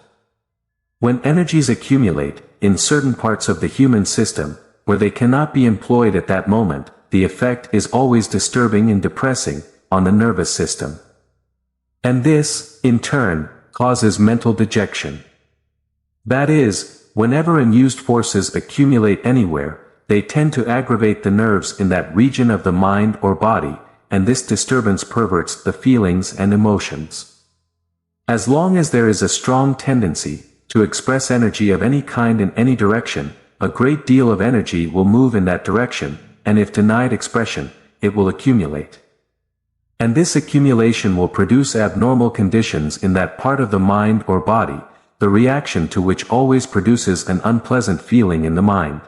When energies accumulate, in certain parts of the human system, where they cannot be employed at that moment, the effect is always disturbing and depressing, on the nervous system. And this, in turn, causes mental dejection. That is, whenever unused forces accumulate anywhere, they tend to aggravate the nerves in that region of the mind or body, and this disturbance perverts the feelings and emotions. As long as there is a strong tendency to express energy of any kind in any direction, a great deal of energy will move in that direction, and if denied expression, it will accumulate. And this accumulation will produce abnormal conditions in that part of the mind or body, the reaction to which always produces an unpleasant feeling in the mind.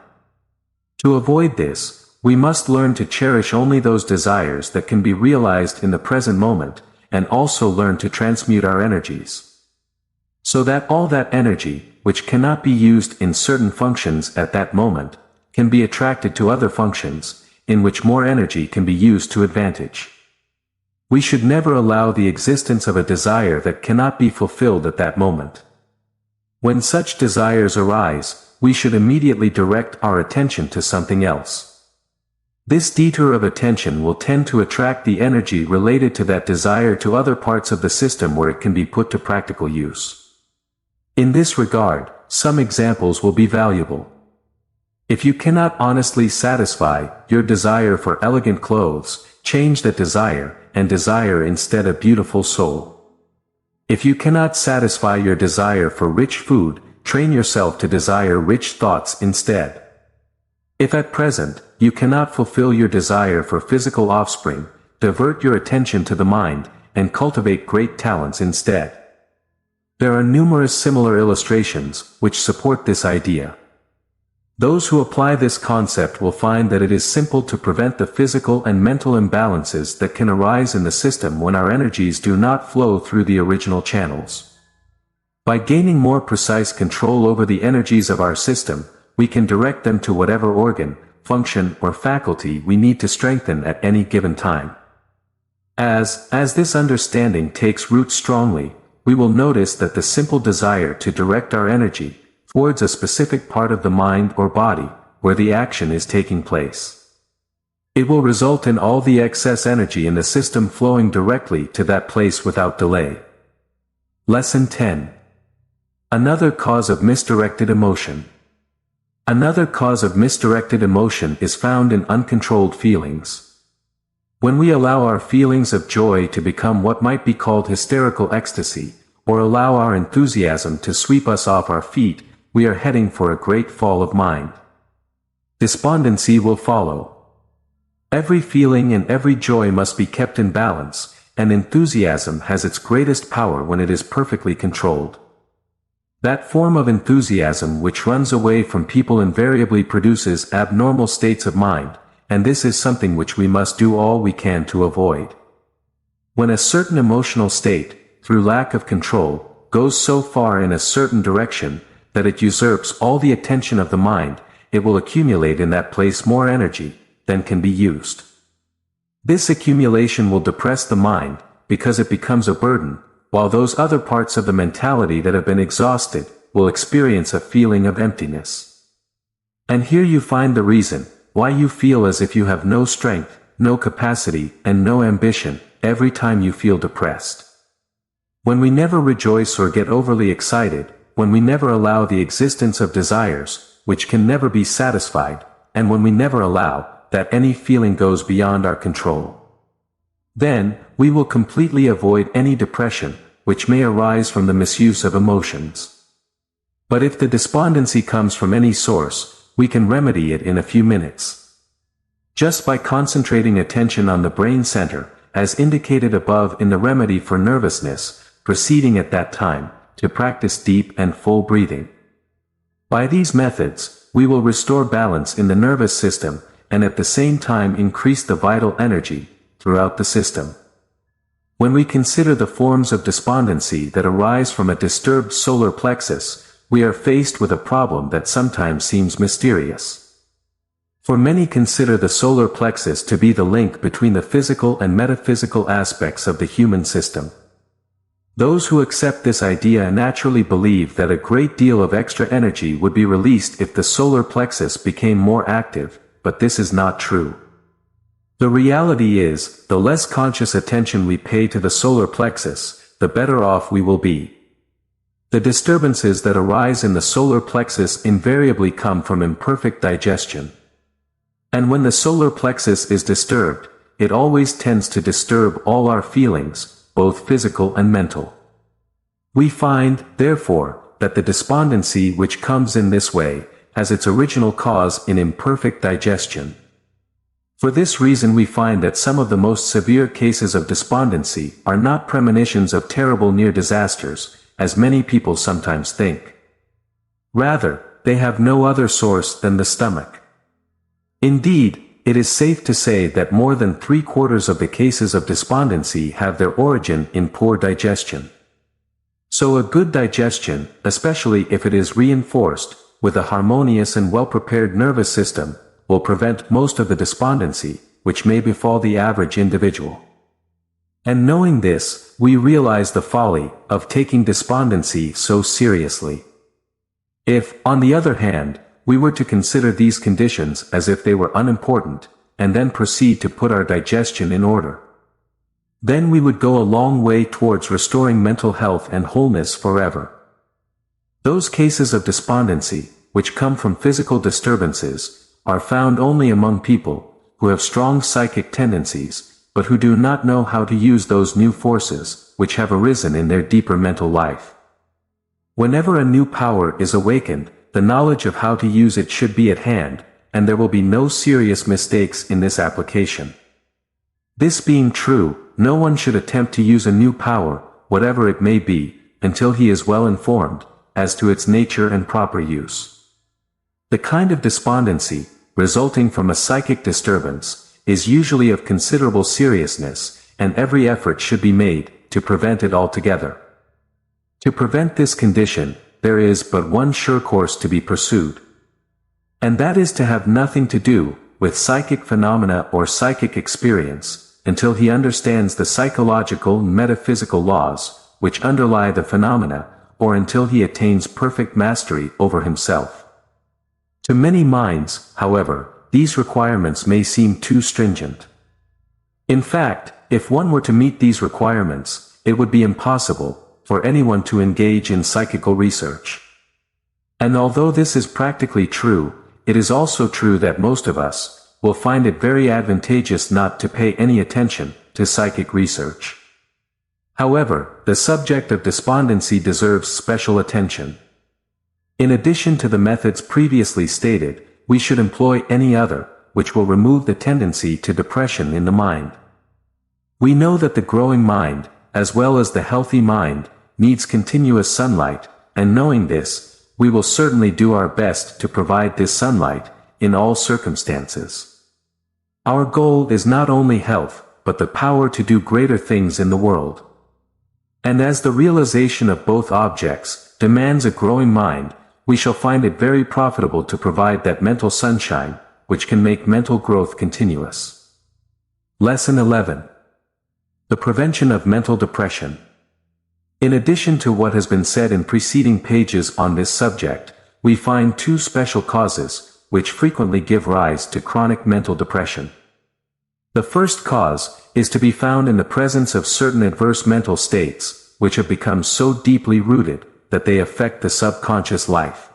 To avoid this, we must learn to cherish only those desires that can be realized in the present moment, and also learn to transmute our energies, so that all that energy, which cannot be used in certain functions at that moment, can be attracted to other functions, in which more energy can be used to advantage. We should never allow the existence of a desire that cannot be fulfilled at that moment. When such desires arise, we should immediately direct our attention to something else. This detour of attention will tend to attract the energy related to that desire to other parts of the system where it can be put to practical use. In this regard, some examples will be valuable. If you cannot honestly satisfy your desire for elegant clothes, change that desire, and desire instead a beautiful soul. If you cannot satisfy your desire for rich food, train yourself to desire rich thoughts instead. If at present, you cannot fulfill your desire for physical offspring, divert your attention to the mind, and cultivate great talents instead. There are numerous similar illustrations, which support this idea. Those who apply this concept will find that it is simple to prevent the physical and mental imbalances that can arise in the system when our energies do not flow through the original channels. By gaining more precise control over the energies of our system, we can direct them to whatever organ, function, or faculty we need to strengthen at any given time. As this understanding takes root strongly, we will notice that the simple desire to direct our energy towards a specific part of the mind or body, where the action is taking place. It will result in all the excess energy in the system flowing directly to that place without delay. Lesson 10. Another cause of misdirected emotion. Another cause of misdirected emotion is found in uncontrolled feelings. When we allow our feelings of joy to become what might be called hysterical ecstasy, or allow our enthusiasm to sweep us off our feet, we are heading for a great fall of mind. Despondency will follow. Every feeling and every joy must be kept in balance, and enthusiasm has its greatest power when it is perfectly controlled. That form of enthusiasm which runs away from people invariably produces abnormal states of mind, and this is something which we must do all we can to avoid. When a certain emotional state, through lack of control, goes so far in a certain direction, that it usurps all the attention of the mind, it will accumulate in that place more energy than can be used. This accumulation will depress the mind, because it becomes a burden, while those other parts of the mentality that have been exhausted, will experience a feeling of emptiness. And here you find the reason why you feel as if you have no strength, no capacity, and no ambition, every time you feel depressed. When we never rejoice or get overly excited, when we never allow the existence of desires, which can never be satisfied, and when we never allow that any feeling goes beyond our control, then we will completely avoid any depression, which may arise from the misuse of emotions. But if the despondency comes from any source, we can remedy it in a few minutes. Just by concentrating attention on the brain center, as indicated above in the remedy for nervousness, proceeding at that time to practice deep and full breathing. By these methods, we will restore balance in the nervous system, and at the same time increase the vital energy throughout the system. When we consider the forms of despondency that arise from a disturbed solar plexus, we are faced with a problem that sometimes seems mysterious. For many consider the solar plexus to be the link between the physical and metaphysical aspects of the human system. Those who accept this idea naturally believe that a great deal of extra energy would be released if the solar plexus became more active, but this is not true. The reality is, the less conscious attention we pay to the solar plexus, the better off we will be. The disturbances that arise in the solar plexus invariably come from imperfect digestion. And when the solar plexus is disturbed, it always tends to disturb all our feelings, both physical and mental. We find, therefore, that the despondency which comes in this way, has its original cause in imperfect digestion. For this reason we find that some of the most severe cases of despondency are not premonitions of terrible near disasters, as many people sometimes think. Rather, they have no other source than the stomach. Indeed, it is safe to say that more than 3/4 of the cases of despondency have their origin in poor digestion. So a good digestion, especially if it is reinforced with a harmonious and well-prepared nervous system, will prevent most of the despondency, which may befall the average individual. And knowing this, we realize the folly of taking despondency so seriously. If, on the other hand, we were to consider these conditions as if they were unimportant, and then proceed to put our digestion in order, then we would go a long way towards restoring mental health and wholeness forever. Those cases of despondency, which come from physical disturbances, are found only among people who have strong psychic tendencies, but who do not know how to use those new forces which have arisen in their deeper mental life. Whenever a new power is awakened, the knowledge of how to use it should be at hand, and there will be no serious mistakes in this application. This being true, no one should attempt to use a new power, whatever it may be, until he is well informed as to its nature and proper use. The kind of despondency, resulting from a psychic disturbance, is usually of considerable seriousness, and every effort should be made to prevent it altogether. To prevent this condition, there is but one sure course to be pursued. And that is to have nothing to do with psychic phenomena or psychic experience, until he understands the psychological and metaphysical laws which underlie the phenomena, or until he attains perfect mastery over himself. To many minds, however, these requirements may seem too stringent. In fact, if one were to meet these requirements, it would be impossible for anyone to engage in psychical research. And although this is practically true, it is also true that most of us will find it very advantageous not to pay any attention to psychic research. However, the subject of despondency deserves special attention. In addition to the methods previously stated, we should employ any other, which will remove the tendency to depression in the mind. We know that the growing mind, as well as the healthy mind, needs continuous sunlight, and knowing this, we will certainly do our best to provide this sunlight, in all circumstances. Our goal is not only health, but the power to do greater things in the world. And as the realization of both objects demands a growing mind, we shall find it very profitable to provide that mental sunshine, which can make mental growth continuous. Lesson 11. The prevention of mental depression. In addition to what has been said in preceding pages on this subject, we find two special causes, which frequently give rise to chronic mental depression. The first cause is to be found in the presence of certain adverse mental states, which have become so deeply rooted that they affect the subconscious life.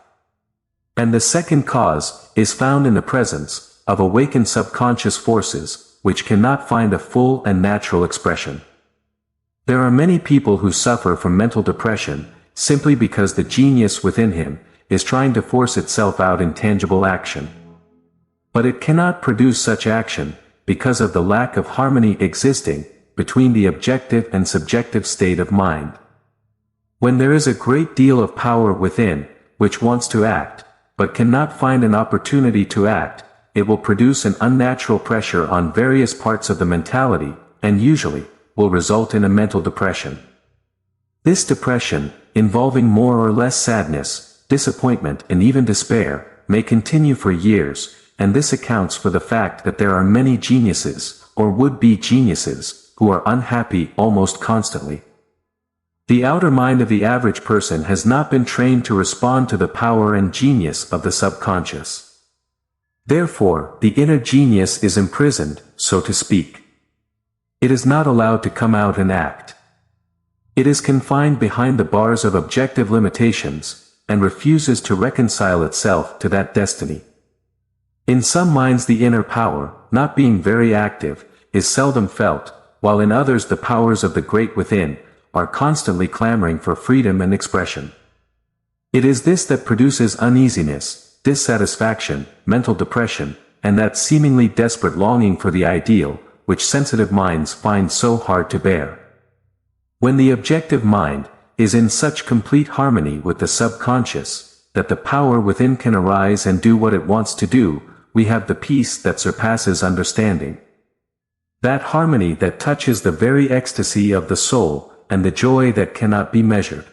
And the second cause is found in the presence of awakened subconscious forces, which cannot find a full and natural expression. There are many people who suffer from mental depression, simply because the genius within him is trying to force itself out in tangible action. But it cannot produce such action, because of the lack of harmony existing between the objective and subjective state of mind. When there is a great deal of power within, which wants to act, but cannot find an opportunity to act, it will produce an unnatural pressure on various parts of the mentality, and usually, will result in a mental depression. This depression, involving more or less sadness, disappointment and even despair, may continue for years, and this accounts for the fact that there are many geniuses, or would-be geniuses, who are unhappy almost constantly. The outer mind of the average person has not been trained to respond to the power and genius of the subconscious. Therefore, the inner genius is imprisoned, so to speak. It is not allowed to come out and act. It is confined behind the bars of objective limitations, and refuses to reconcile itself to that destiny. In some minds the inner power, not being very active, is seldom felt, while in others the powers of the great within are constantly clamoring for freedom and expression. It is this that produces uneasiness, dissatisfaction, mental depression, and that seemingly desperate longing for the ideal, which sensitive minds find so hard to bear. When the objective mind is in such complete harmony with the subconscious, that the power within can arise and do what it wants to do, we have the peace that surpasses understanding. That harmony that touches the very ecstasy of the soul, and the joy that cannot be measured.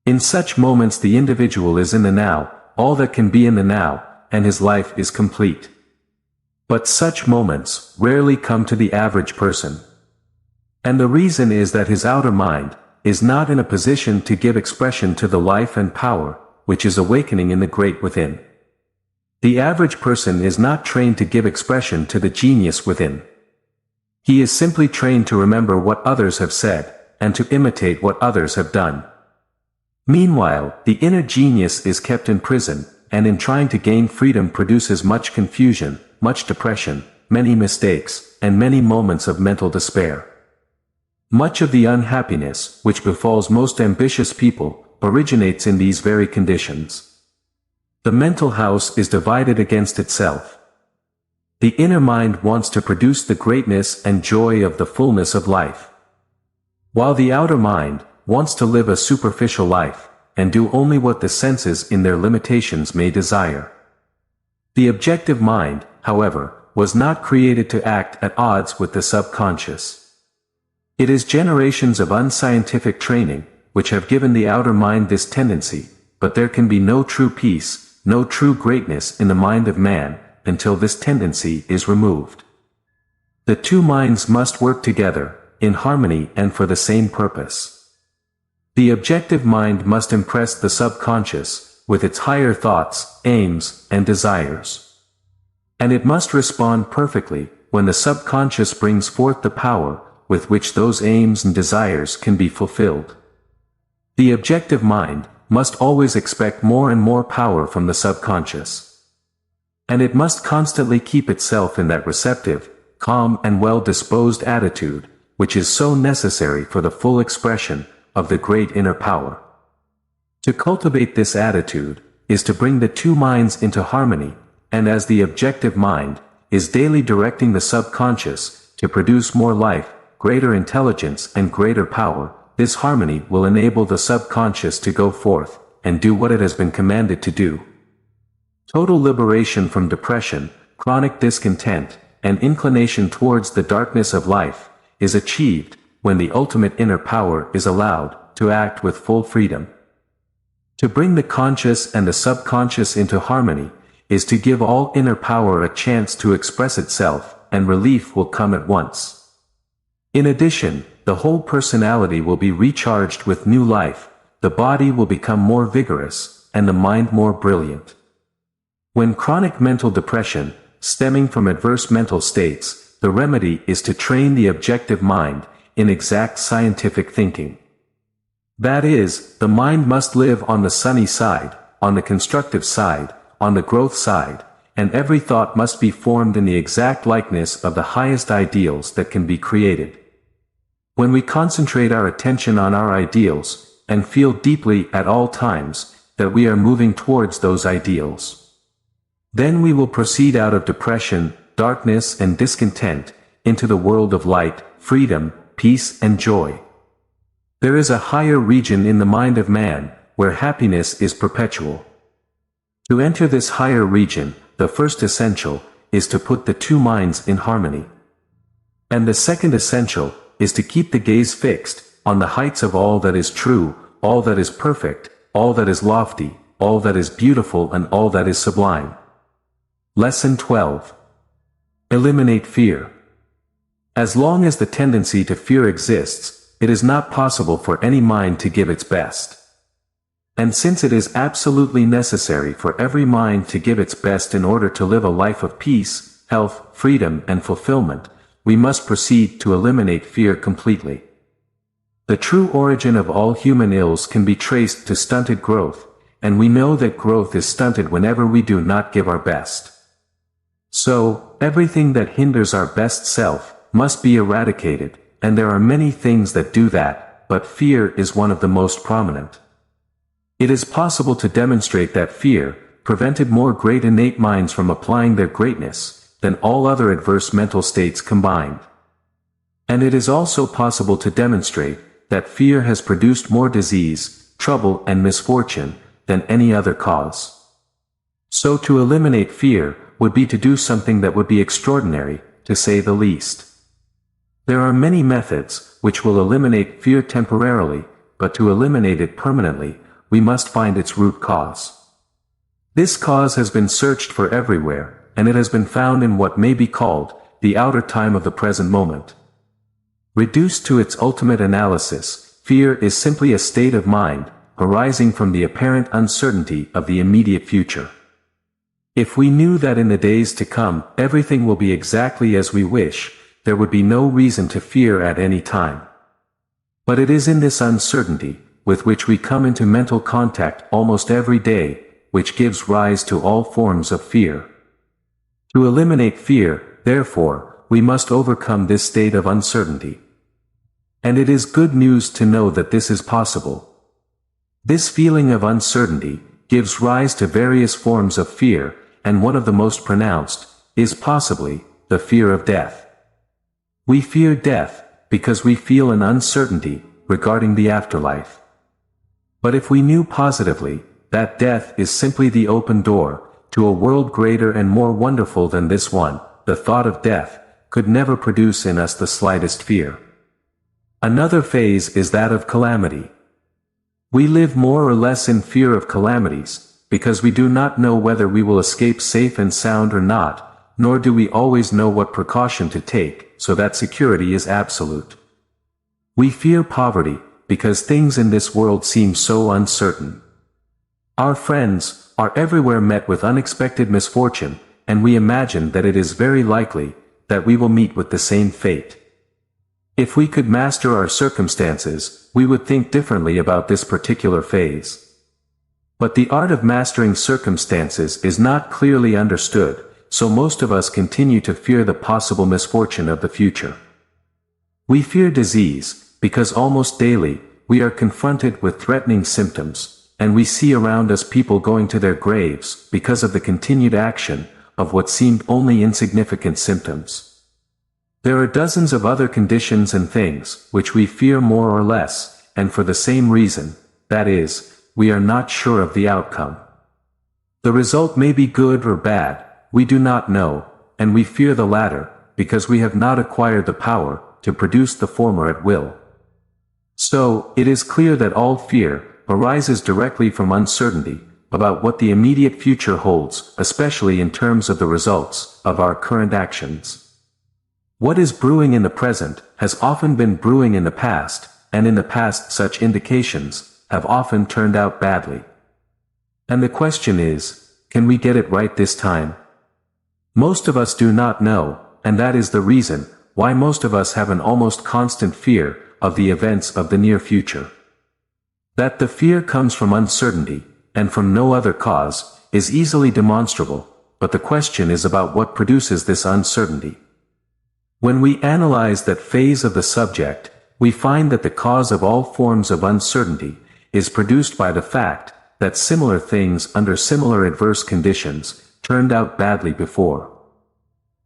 In such moments the individual is in the now, all that can be in the now, and his life is complete. But such moments rarely come to the average person. And the reason is that his outer mind is not in a position to give expression to the life and power, which is awakening in the great within. The average person is not trained to give expression to the genius within. He is simply trained to remember what others have said, and to imitate what others have done. Meanwhile, the inner genius is kept in prison, and in trying to gain freedom produces much confusion, much depression, many mistakes, and many moments of mental despair. Much of the unhappiness, which befalls most ambitious people, originates in these very conditions. The mental house is divided against itself. The inner mind wants to produce the greatness and joy of the fullness of life, while the outer mind wants to live a superficial life, and do only what the senses in their limitations may desire. The objective mind, however, was not created to act at odds with the subconscious. It is generations of unscientific training, which have given the outer mind this tendency, but there can be no true peace, no true greatness in the mind of man, until this tendency is removed. The two minds must work together, in harmony and for the same purpose. The objective mind must impress the subconscious, with its higher thoughts, aims, and desires. And it must respond perfectly, when the subconscious brings forth the power, with which those aims and desires can be fulfilled. The objective mind must always expect more and more power from the subconscious. And it must constantly keep itself in that receptive, calm and well-disposed attitude, which is so necessary for the full expression of the great inner power. To cultivate this attitude is to bring the two minds into harmony, and as the objective mind is daily directing the subconscious to produce more life, greater intelligence and greater power, this harmony will enable the subconscious to go forth and do what it has been commanded to do. Total liberation from depression, chronic discontent, and inclination towards the darkness of life is achieved when the ultimate inner power is allowed to act with full freedom. To bring the conscious and the subconscious into harmony is to give all inner power a chance to express itself, and relief will come at once. In addition, the whole personality will be recharged with new life, the body will become more vigorous, and the mind more brilliant. When chronic mental depression, stemming from adverse mental states, the remedy is to train the objective mind in exact scientific thinking. That is, the mind must live on the sunny side, on the constructive side, on the growth side, and every thought must be formed in the exact likeness of the highest ideals that can be created. When we concentrate our attention on our ideals, and feel deeply at all times that we are moving towards those ideals, then we will proceed out of depression, darkness and discontent, into the world of light, freedom, peace and joy. There is a higher region in the mind of man, where happiness is perpetual. To enter this higher region, the first essential is to put the two minds in harmony. And the second essential is to keep the gaze fixed on the heights of all that is true, all that is perfect, all that is lofty, all that is beautiful and all that is sublime. Lesson 12. Eliminate fear. As long as the tendency to fear exists, it is not possible for any mind to give its best. And since it is absolutely necessary for every mind to give its best in order to live a life of peace, health, freedom and fulfillment, we must proceed to eliminate fear completely. The true origin of all human ills can be traced to stunted growth, and we know that growth is stunted whenever we do not give our best. So, everything that hinders our best self must be eradicated, and there are many things that do that, but fear is one of the most prominent. It is possible to demonstrate that fear prevented more great innate minds from applying their greatness than all other adverse mental states combined. And it is also possible to demonstrate that fear has produced more disease, trouble and misfortune than any other cause. So to eliminate fear would be to do something that would be extraordinary, to say the least. There are many methods which will eliminate fear temporarily, but to eliminate it permanently, we must find its root cause. This cause has been searched for everywhere, and it has been found in what may be called the outer time of the present moment. Reduced to its ultimate analysis, fear is simply a state of mind, arising from the apparent uncertainty of the immediate future. If we knew that in the days to come, everything will be exactly as we wish, there would be no reason to fear at any time. But it is in this uncertainty, with which we come into mental contact almost every day, which gives rise to all forms of fear. To eliminate fear, therefore, we must overcome this state of uncertainty. And it is good news to know that this is possible. This feeling of uncertainty gives rise to various forms of fear, and one of the most pronounced is possibly the fear of death. We fear death because we feel an uncertainty regarding the afterlife. But if we knew positively that death is simply the open door to a world greater and more wonderful than this one, the thought of death could never produce in us the slightest fear. Another phase is that of calamity. We live more or less in fear of calamities, because we do not know whether we will escape safe and sound or not, nor do we always know what precaution to take, so that security is absolute. We fear poverty, because things in this world seem so uncertain. Our friends are everywhere met with unexpected misfortune, and we imagine that it is very likely that we will meet with the same fate. If we could master our circumstances, we would think differently about this particular phase. But the art of mastering circumstances is not clearly understood, so most of us continue to fear the possible misfortune of the future. We fear disease, because almost daily, we are confronted with threatening symptoms, and we see around us people going to their graves because of the continued action of what seemed only insignificant symptoms. There are dozens of other conditions and things which we fear more or less, and for the same reason, that is, we are not sure of the outcome. The result may be good or bad, we do not know, and we fear the latter, because we have not acquired the power to produce the former at will. So, it is clear that all fear arises directly from uncertainty about what the immediate future holds, especially in terms of the results of our current actions. What is brewing in the present has often been brewing in the past, and in the past such indications have often turned out badly. And the question is, can we get it right this time? Most of us do not know, and that is the reason why most of us have an almost constant fear of the events of the near future. That the fear comes from uncertainty, and from no other cause, is easily demonstrable, but the question is about what produces this uncertainty. When we analyze that phase of the subject, we find that the cause of all forms of uncertainty is produced by the fact that similar things under similar adverse conditions turned out badly before.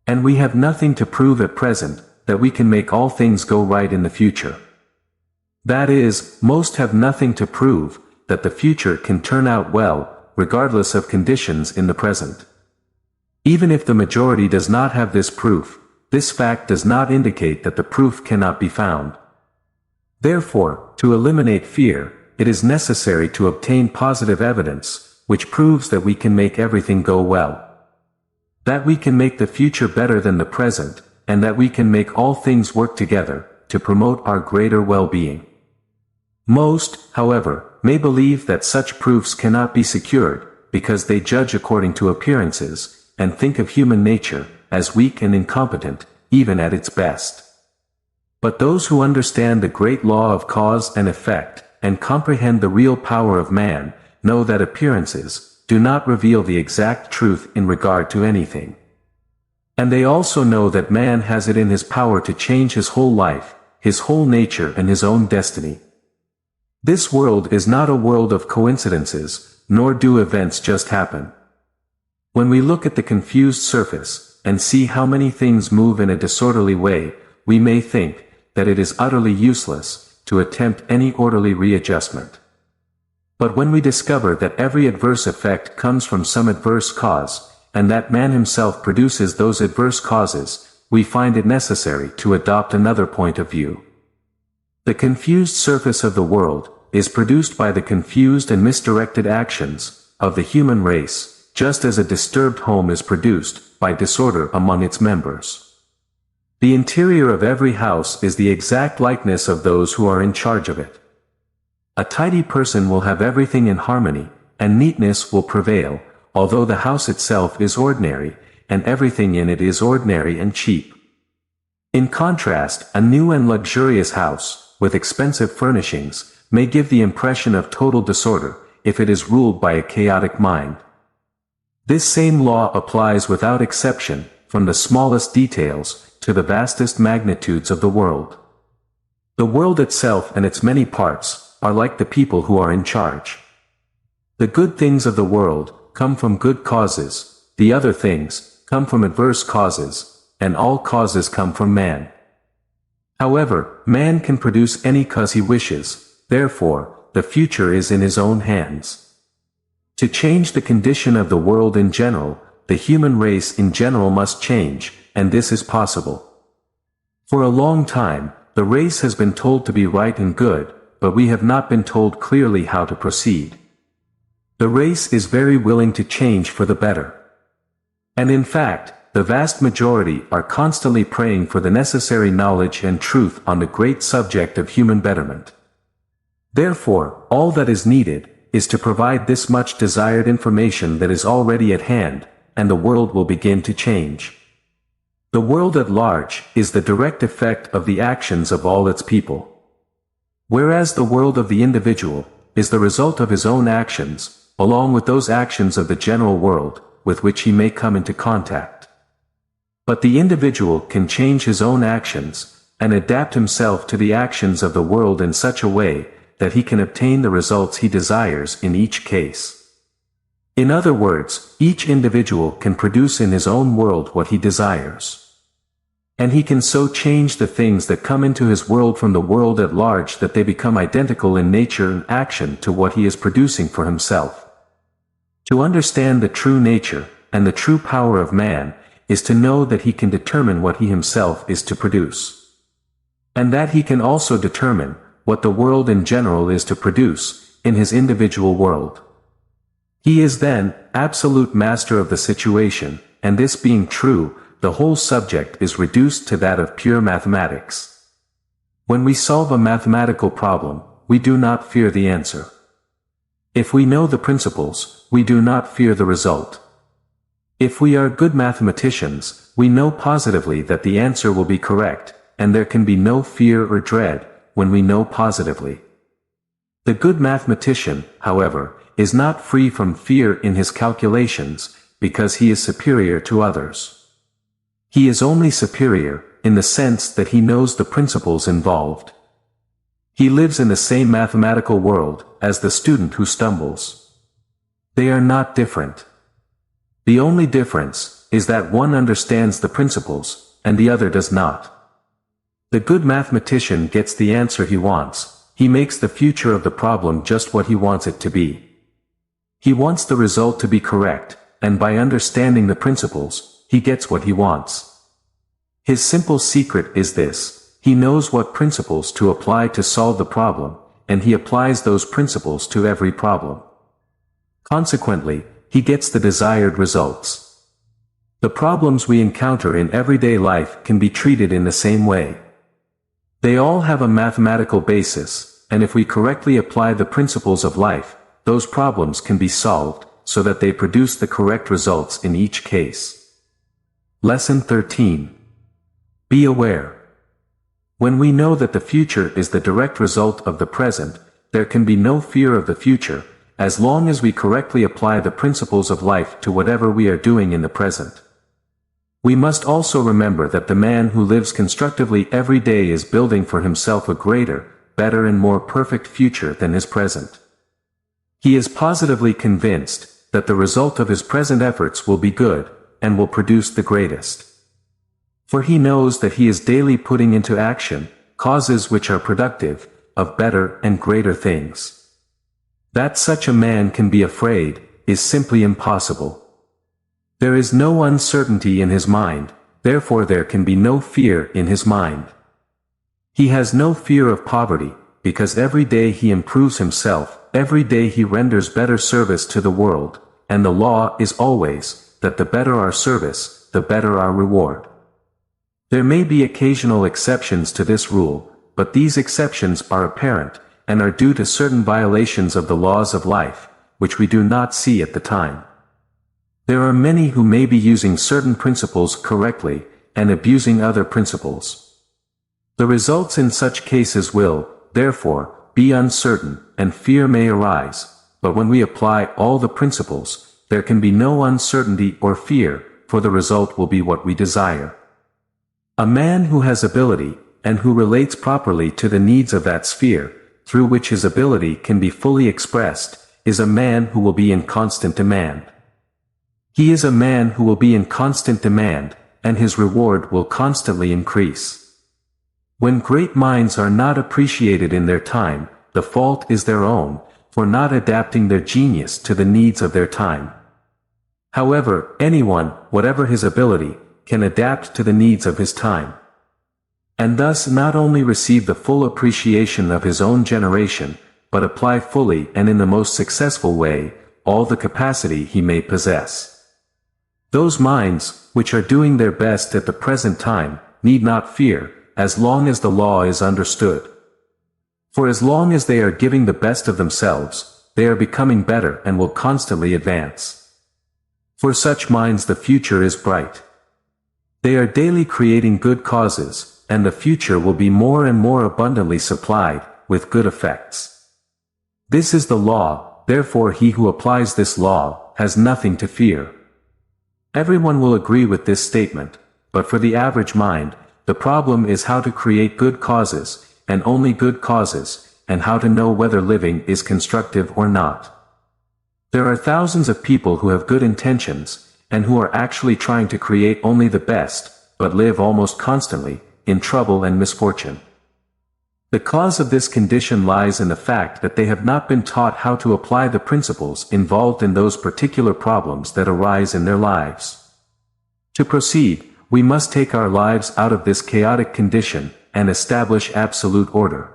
And we have nothing to prove at present that we can make all things go right in the future. That is, most have nothing to prove that the future can turn out well, regardless of conditions in the present. Even if the majority does not have this proof, this fact does not indicate that the proof cannot be found. Therefore, to eliminate fear, it is necessary to obtain positive evidence, which proves that we can make everything go well. That we can make the future better than the present, and that we can make all things work together to promote our greater well-being. Most, however, may believe that such proofs cannot be secured, because they judge according to appearances, and think of human nature as weak and incompetent, even at its best. But those who understand the great law of cause and effect, and comprehend the real power of man, know that appearances do not reveal the exact truth in regard to anything. And they also know that man has it in his power to change his whole life, his whole nature and his own destiny, This world is not a world of coincidences, nor do events just happen. When we look at the confused surface, and see how many things move in a disorderly way, we may think that it is utterly useless to attempt any orderly readjustment. But when we discover that every adverse effect comes from some adverse cause, and that man himself produces those adverse causes, we find it necessary to adopt another point of view. The confused surface of the world is produced by the confused and misdirected actions of the human race, just as a disturbed home is produced by disorder among its members. The interior of every house is the exact likeness of those who are in charge of it. A tidy person will have everything in harmony, and neatness will prevail, although the house itself is ordinary, and everything in it is ordinary and cheap. In contrast, a new and luxurious house, with expensive furnishings, may give the impression of total disorder, if it is ruled by a chaotic mind. This same law applies without exception, from the smallest details, to the vastest magnitudes of the world. The world itself and its many parts, are like the people who are in charge. The good things of the world, come from good causes, the other things, come from adverse causes, and all causes come from man. However, man can produce any cause he wishes, therefore, the future is in his own hands. To change the condition of the world in general, the human race in general must change, and this is possible. For a long time, the race has been told to be right and good, but we have not been told clearly how to proceed. The race is very willing to change for the better. And in fact, the vast majority are constantly praying for the necessary knowledge and truth on the great subject of human betterment. Therefore, all that is needed is to provide this much desired information that is already at hand, and the world will begin to change. The world at large is the direct effect of the actions of all its people. Whereas the world of the individual is the result of his own actions, along with those actions of the general world, with which he may come into contact. But the individual can change his own actions, and adapt himself to the actions of the world in such a way, that he can obtain the results he desires in each case. In other words, each individual can produce in his own world what he desires. And he can so change the things that come into his world from the world at large that they become identical in nature and action to what he is producing for himself. To understand the true nature, and the true power of man, is to know that he can determine what he himself is to produce. And that he can also determine what the world in general is to produce, in his individual world. He is then absolute master of the situation, and this being true, the whole subject is reduced to that of pure mathematics. When we solve a mathematical problem, we do not fear the answer. If we know the principles, we do not fear the result. If we are good mathematicians, we know positively that the answer will be correct, and there can be no fear or dread, when we know positively. The good mathematician, however, is not free from fear in his calculations, because he is superior to others. He is only superior, in the sense that he knows the principles involved. He lives in the same mathematical world, as the student who stumbles. They are not different. The only difference, is that one understands the principles, and the other does not. The good mathematician gets the answer he wants, he makes the future of the problem just what he wants it to be. He wants the result to be correct, and by understanding the principles, he gets what he wants. His simple secret is this: he knows what principles to apply to solve the problem, and he applies those principles to every problem. Consequently, he gets the desired results. The problems we encounter in everyday life can be treated in the same way. They all have a mathematical basis, and if we correctly apply the principles of life, those problems can be solved, so that they produce the correct results in each case. Lesson 13. Be aware. When we know that the future is the direct result of the present, there can be no fear of the future, as long as we correctly apply the principles of life to whatever we are doing in the present. We must also remember that the man who lives constructively every day is building for himself a greater, better and more perfect future than his present. He is positively convinced that the result of his present efforts will be good, and will produce the greatest. For he knows that he is daily putting into action causes which are productive of better and greater things. That such a man can be afraid is simply impossible. There is no uncertainty in his mind, therefore there can be no fear in his mind. He has no fear of poverty, because every day he improves himself, every day he renders better service to the world, and the law is always, that the better our service, the better our reward. There may be occasional exceptions to this rule, but these exceptions are apparent, and are due to certain violations of the laws of life, which we do not see at the time. There are many who may be using certain principles correctly, and abusing other principles. The results in such cases will, therefore, be uncertain, and fear may arise, but when we apply all the principles, there can be no uncertainty or fear, for the result will be what we desire. A man who has ability, and who relates properly to the needs of that sphere, through which his ability can be fully expressed, is a man who will be in constant demand. He is a man who will be in constant demand, and his reward will constantly increase. When great minds are not appreciated in their time, the fault is their own, for not adapting their genius to the needs of their time. However, anyone, whatever his ability, can adapt to the needs of his time, and thus not only receive the full appreciation of his own generation, but apply fully and in the most successful way, all the capacity he may possess. Those minds, which are doing their best at the present time, need not fear, as long as the law is understood. For as long as they are giving the best of themselves, they are becoming better and will constantly advance. For such minds the future is bright. They are daily creating good causes, and the future will be more and more abundantly supplied with good effects. This is the law, therefore he who applies this law has nothing to fear. Everyone will agree with this statement, but for the average mind, the problem is how to create good causes, and only good causes, and how to know whether living is constructive or not. There are thousands of people who have good intentions, and who are actually trying to create only the best, but live almost constantly in trouble and misfortune. The cause of this condition lies in the fact that they have not been taught how to apply the principles involved in those particular problems that arise in their lives. To proceed, we must take our lives out of this chaotic condition, and establish absolute order.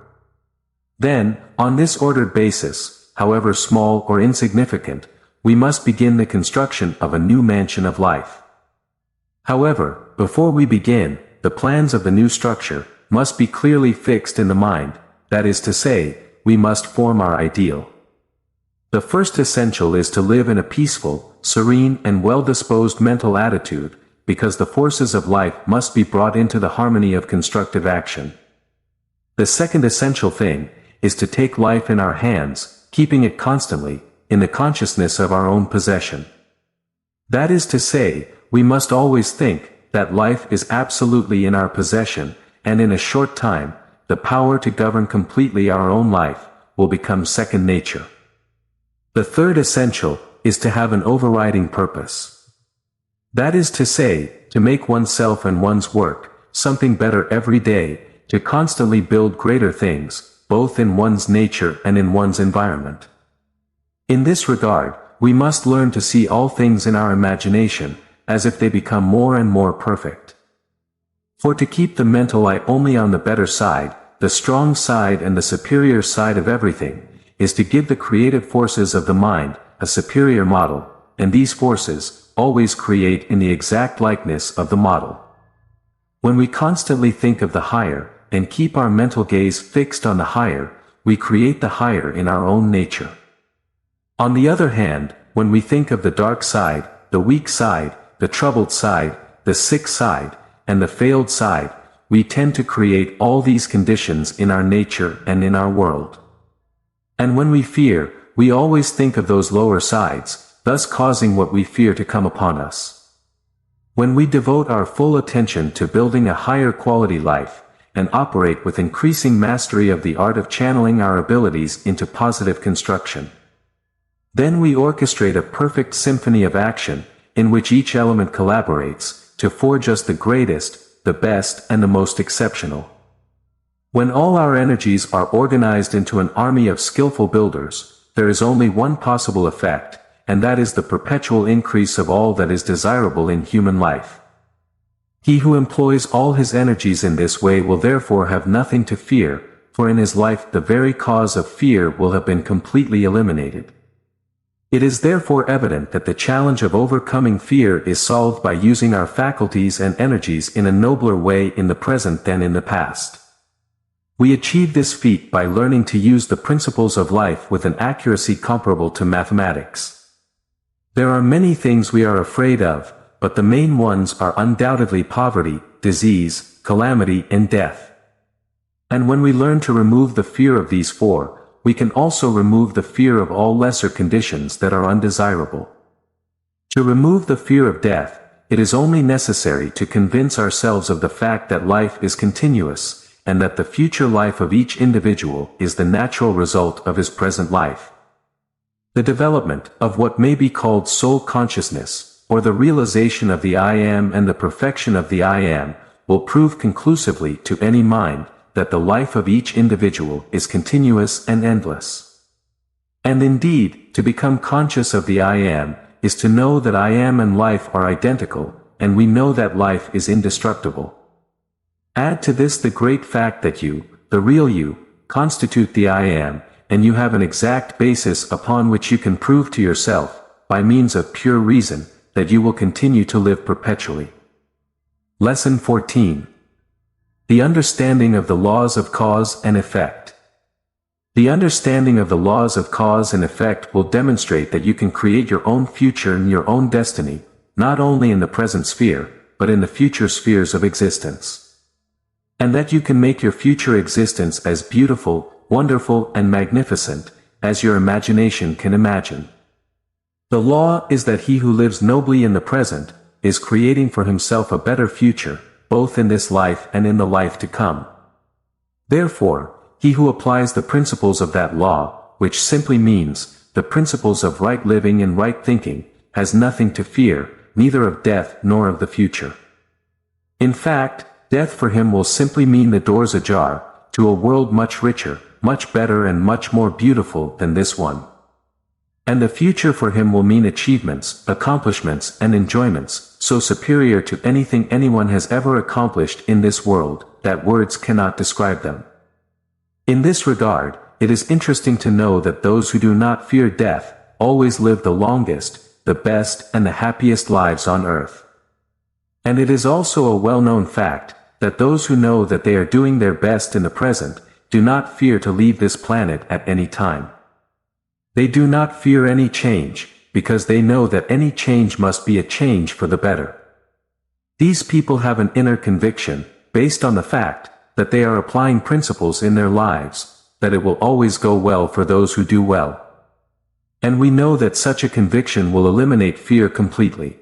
Then, on this ordered basis, however small or insignificant, we must begin the construction of a new mansion of life. However, before we begin, the plans of the new structure must be clearly fixed in the mind, that is to say, we must form our ideal. The first essential is to live in a peaceful, serene and well-disposed mental attitude, because the forces of life must be brought into the harmony of constructive action. The second essential thing is to take life in our hands, keeping it constantly in the consciousness of our own possession. That is to say, we must always think that life is absolutely in our possession, and in a short time, the power to govern completely our own life will become second nature. The third essential is to have an overriding purpose. That is to say, to make oneself and one's work something better every day, to constantly build greater things, both in one's nature and in one's environment. In this regard, we must learn to see all things in our imagination, as if they become more and more perfect. For to keep the mental eye only on the better side, the strong side and the superior side of everything, is to give the creative forces of the mind a superior model, and these forces always create in the exact likeness of the model. When we constantly think of the higher, and keep our mental gaze fixed on the higher, we create the higher in our own nature. On the other hand, when we think of the dark side, the weak side, the troubled side, the sick side, and the failed side, we tend to create all these conditions in our nature and in our world. And when we fear, we always think of those lower sides, thus causing what we fear to come upon us. When we devote our full attention to building a higher quality life, and operate with increasing mastery of the art of channeling our abilities into positive construction. Then we orchestrate a perfect symphony of action, in which each element collaborates, to forge us the greatest, the best, and the most exceptional. When all our energies are organized into an army of skillful builders, there is only one possible effect, and that is the perpetual increase of all that is desirable in human life. He who employs all his energies in this way will therefore have nothing to fear, for in his life the very cause of fear will have been completely eliminated. It is therefore evident that the challenge of overcoming fear is solved by using our faculties and energies in a nobler way in the present than in the past. We achieve this feat by learning to use the principles of life with an accuracy comparable to mathematics. There are many things we are afraid of, but the main ones are undoubtedly poverty, disease, calamity, and death. And when we learn to remove the fear of these four, we can also remove the fear of all lesser conditions that are undesirable. To remove the fear of death, it is only necessary to convince ourselves of the fact that life is continuous, and that the future life of each individual is the natural result of his present life. The development of what may be called soul consciousness, or the realization of the I Am and the perfection of the I Am, will prove conclusively to any mind that the life of each individual is continuous and endless. And indeed, to become conscious of the I Am, is to know that I Am and life are identical, and we know that life is indestructible. Add to this the great fact that you, the real you, constitute the I Am, and you have an exact basis upon which you can prove to yourself, by means of pure reason, that you will continue to live perpetually. Lesson 14. The understanding of the laws of cause and effect. The understanding of the laws of cause and effect will demonstrate that you can create your own future and your own destiny, not only in the present sphere, but in the future spheres of existence. And that you can make your future existence as beautiful, wonderful, and magnificent as your imagination can imagine. The law is that he who lives nobly in the present is creating for himself a better future, both in this life and in the life to come. Therefore, he who applies the principles of that law, which simply means the principles of right living and right thinking, has nothing to fear, neither of death nor of the future. In fact, death for him will simply mean the doors ajar, to a world much richer, much better and much more beautiful than this one. And the future for him will mean achievements, accomplishments, and enjoyments, so superior to anything anyone has ever accomplished in this world, that words cannot describe them. In this regard, it is interesting to know that those who do not fear death, always live the longest, the best, and the happiest lives on earth. And it is also a well-known fact, that those who know that they are doing their best in the present, do not fear to leave this planet at any time. They do not fear any change, because they know that any change must be a change for the better. These people have an inner conviction, based on the fact, that they are applying principles in their lives, that it will always go well for those who do well. And we know that such a conviction will eliminate fear completely.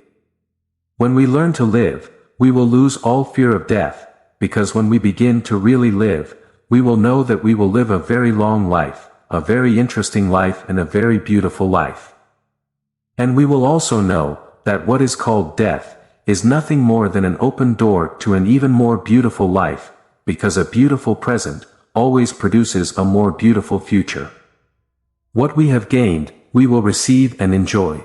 When we learn to live, we will lose all fear of death, because when we begin to really live, we will know that we will live a very long life, a very interesting life and a very beautiful life. And we will also know, that what is called death, is nothing more than an open door to an even more beautiful life, because a beautiful present, always produces a more beautiful future. What we have gained, we will receive and enjoy.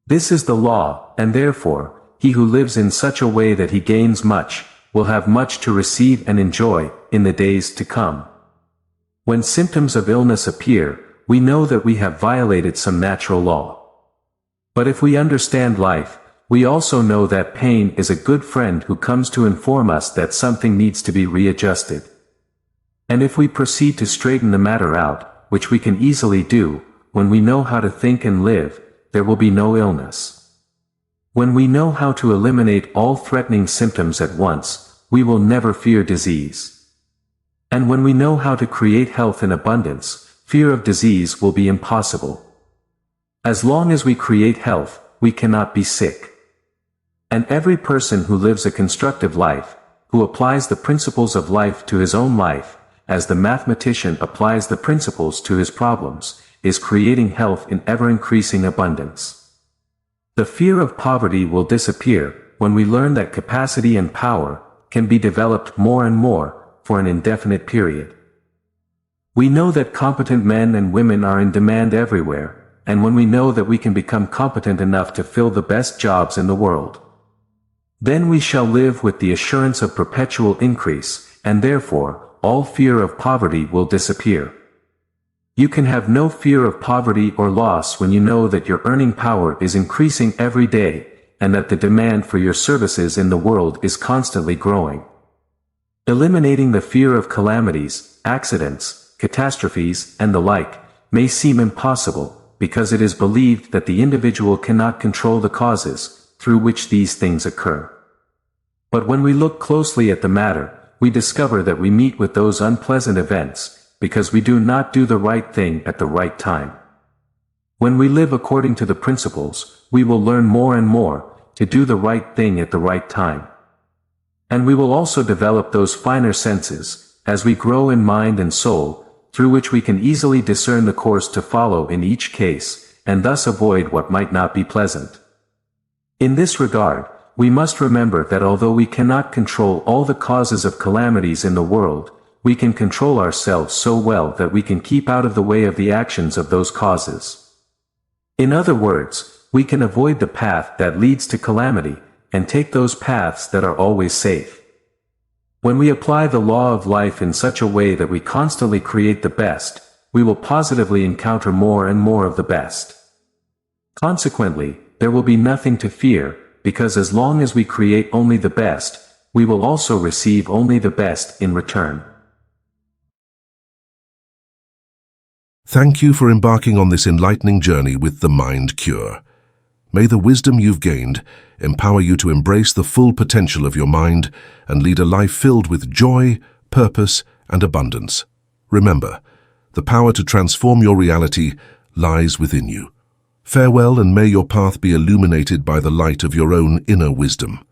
This is the law, and therefore, he who lives in such a way that he gains much, will have much to receive and enjoy, in the days to come. When symptoms of illness appear, we know that we have violated some natural law. But if we understand life, we also know that pain is a good friend who comes to inform us that something needs to be readjusted. And if we proceed to straighten the matter out, which we can easily do, when we know how to think and live, there will be no illness. When we know how to eliminate all threatening symptoms at once, we will never fear disease. And when we know how to create health in abundance, fear of disease will be impossible. As long as we create health, we cannot be sick. And every person who lives a constructive life, who applies the principles of life to his own life, as the mathematician applies the principles to his problems, is creating health in ever-increasing abundance. The fear of poverty will disappear when we learn that capacity and power can be developed more and more for an indefinite period. We know that competent men and women are in demand everywhere, and when we know that we can become competent enough to fill the best jobs in the world, then we shall live with the assurance of perpetual increase, and therefore, all fear of poverty will disappear. You can have no fear of poverty or loss when you know that your earning power is increasing every day, and that the demand for your services in the world is constantly growing. Eliminating the fear of calamities, accidents, catastrophes, and the like, may seem impossible, because it is believed that the individual cannot control the causes through which these things occur. But when we look closely at the matter, we discover that we meet with those unpleasant events, because we do not do the right thing at the right time. When we live according to the principles, we will learn more and more to do the right thing at the right time. And we will also develop those finer senses, as we grow in mind and soul, through which we can easily discern the course to follow in each case, and thus avoid what might not be pleasant. In this regard, we must remember that although we cannot control all the causes of calamities in the world, we can control ourselves so well that we can keep out of the way of the actions of those causes. In other words, we can avoid the path that leads to calamity, and take those paths that are always safe. When we apply the law of life in such a way that we constantly create the best, we will positively encounter more and more of the best. Consequently, there will be nothing to fear, because as long as we create only the best, we will also receive only the best in return. Thank you for embarking on this enlightening journey with the Mind Cure. May the wisdom you've gained empower you to embrace the full potential of your mind and lead a life filled with joy, purpose, and abundance. Remember, the power to transform your reality lies within you. Farewell, and may your path be illuminated by the light of your own inner wisdom.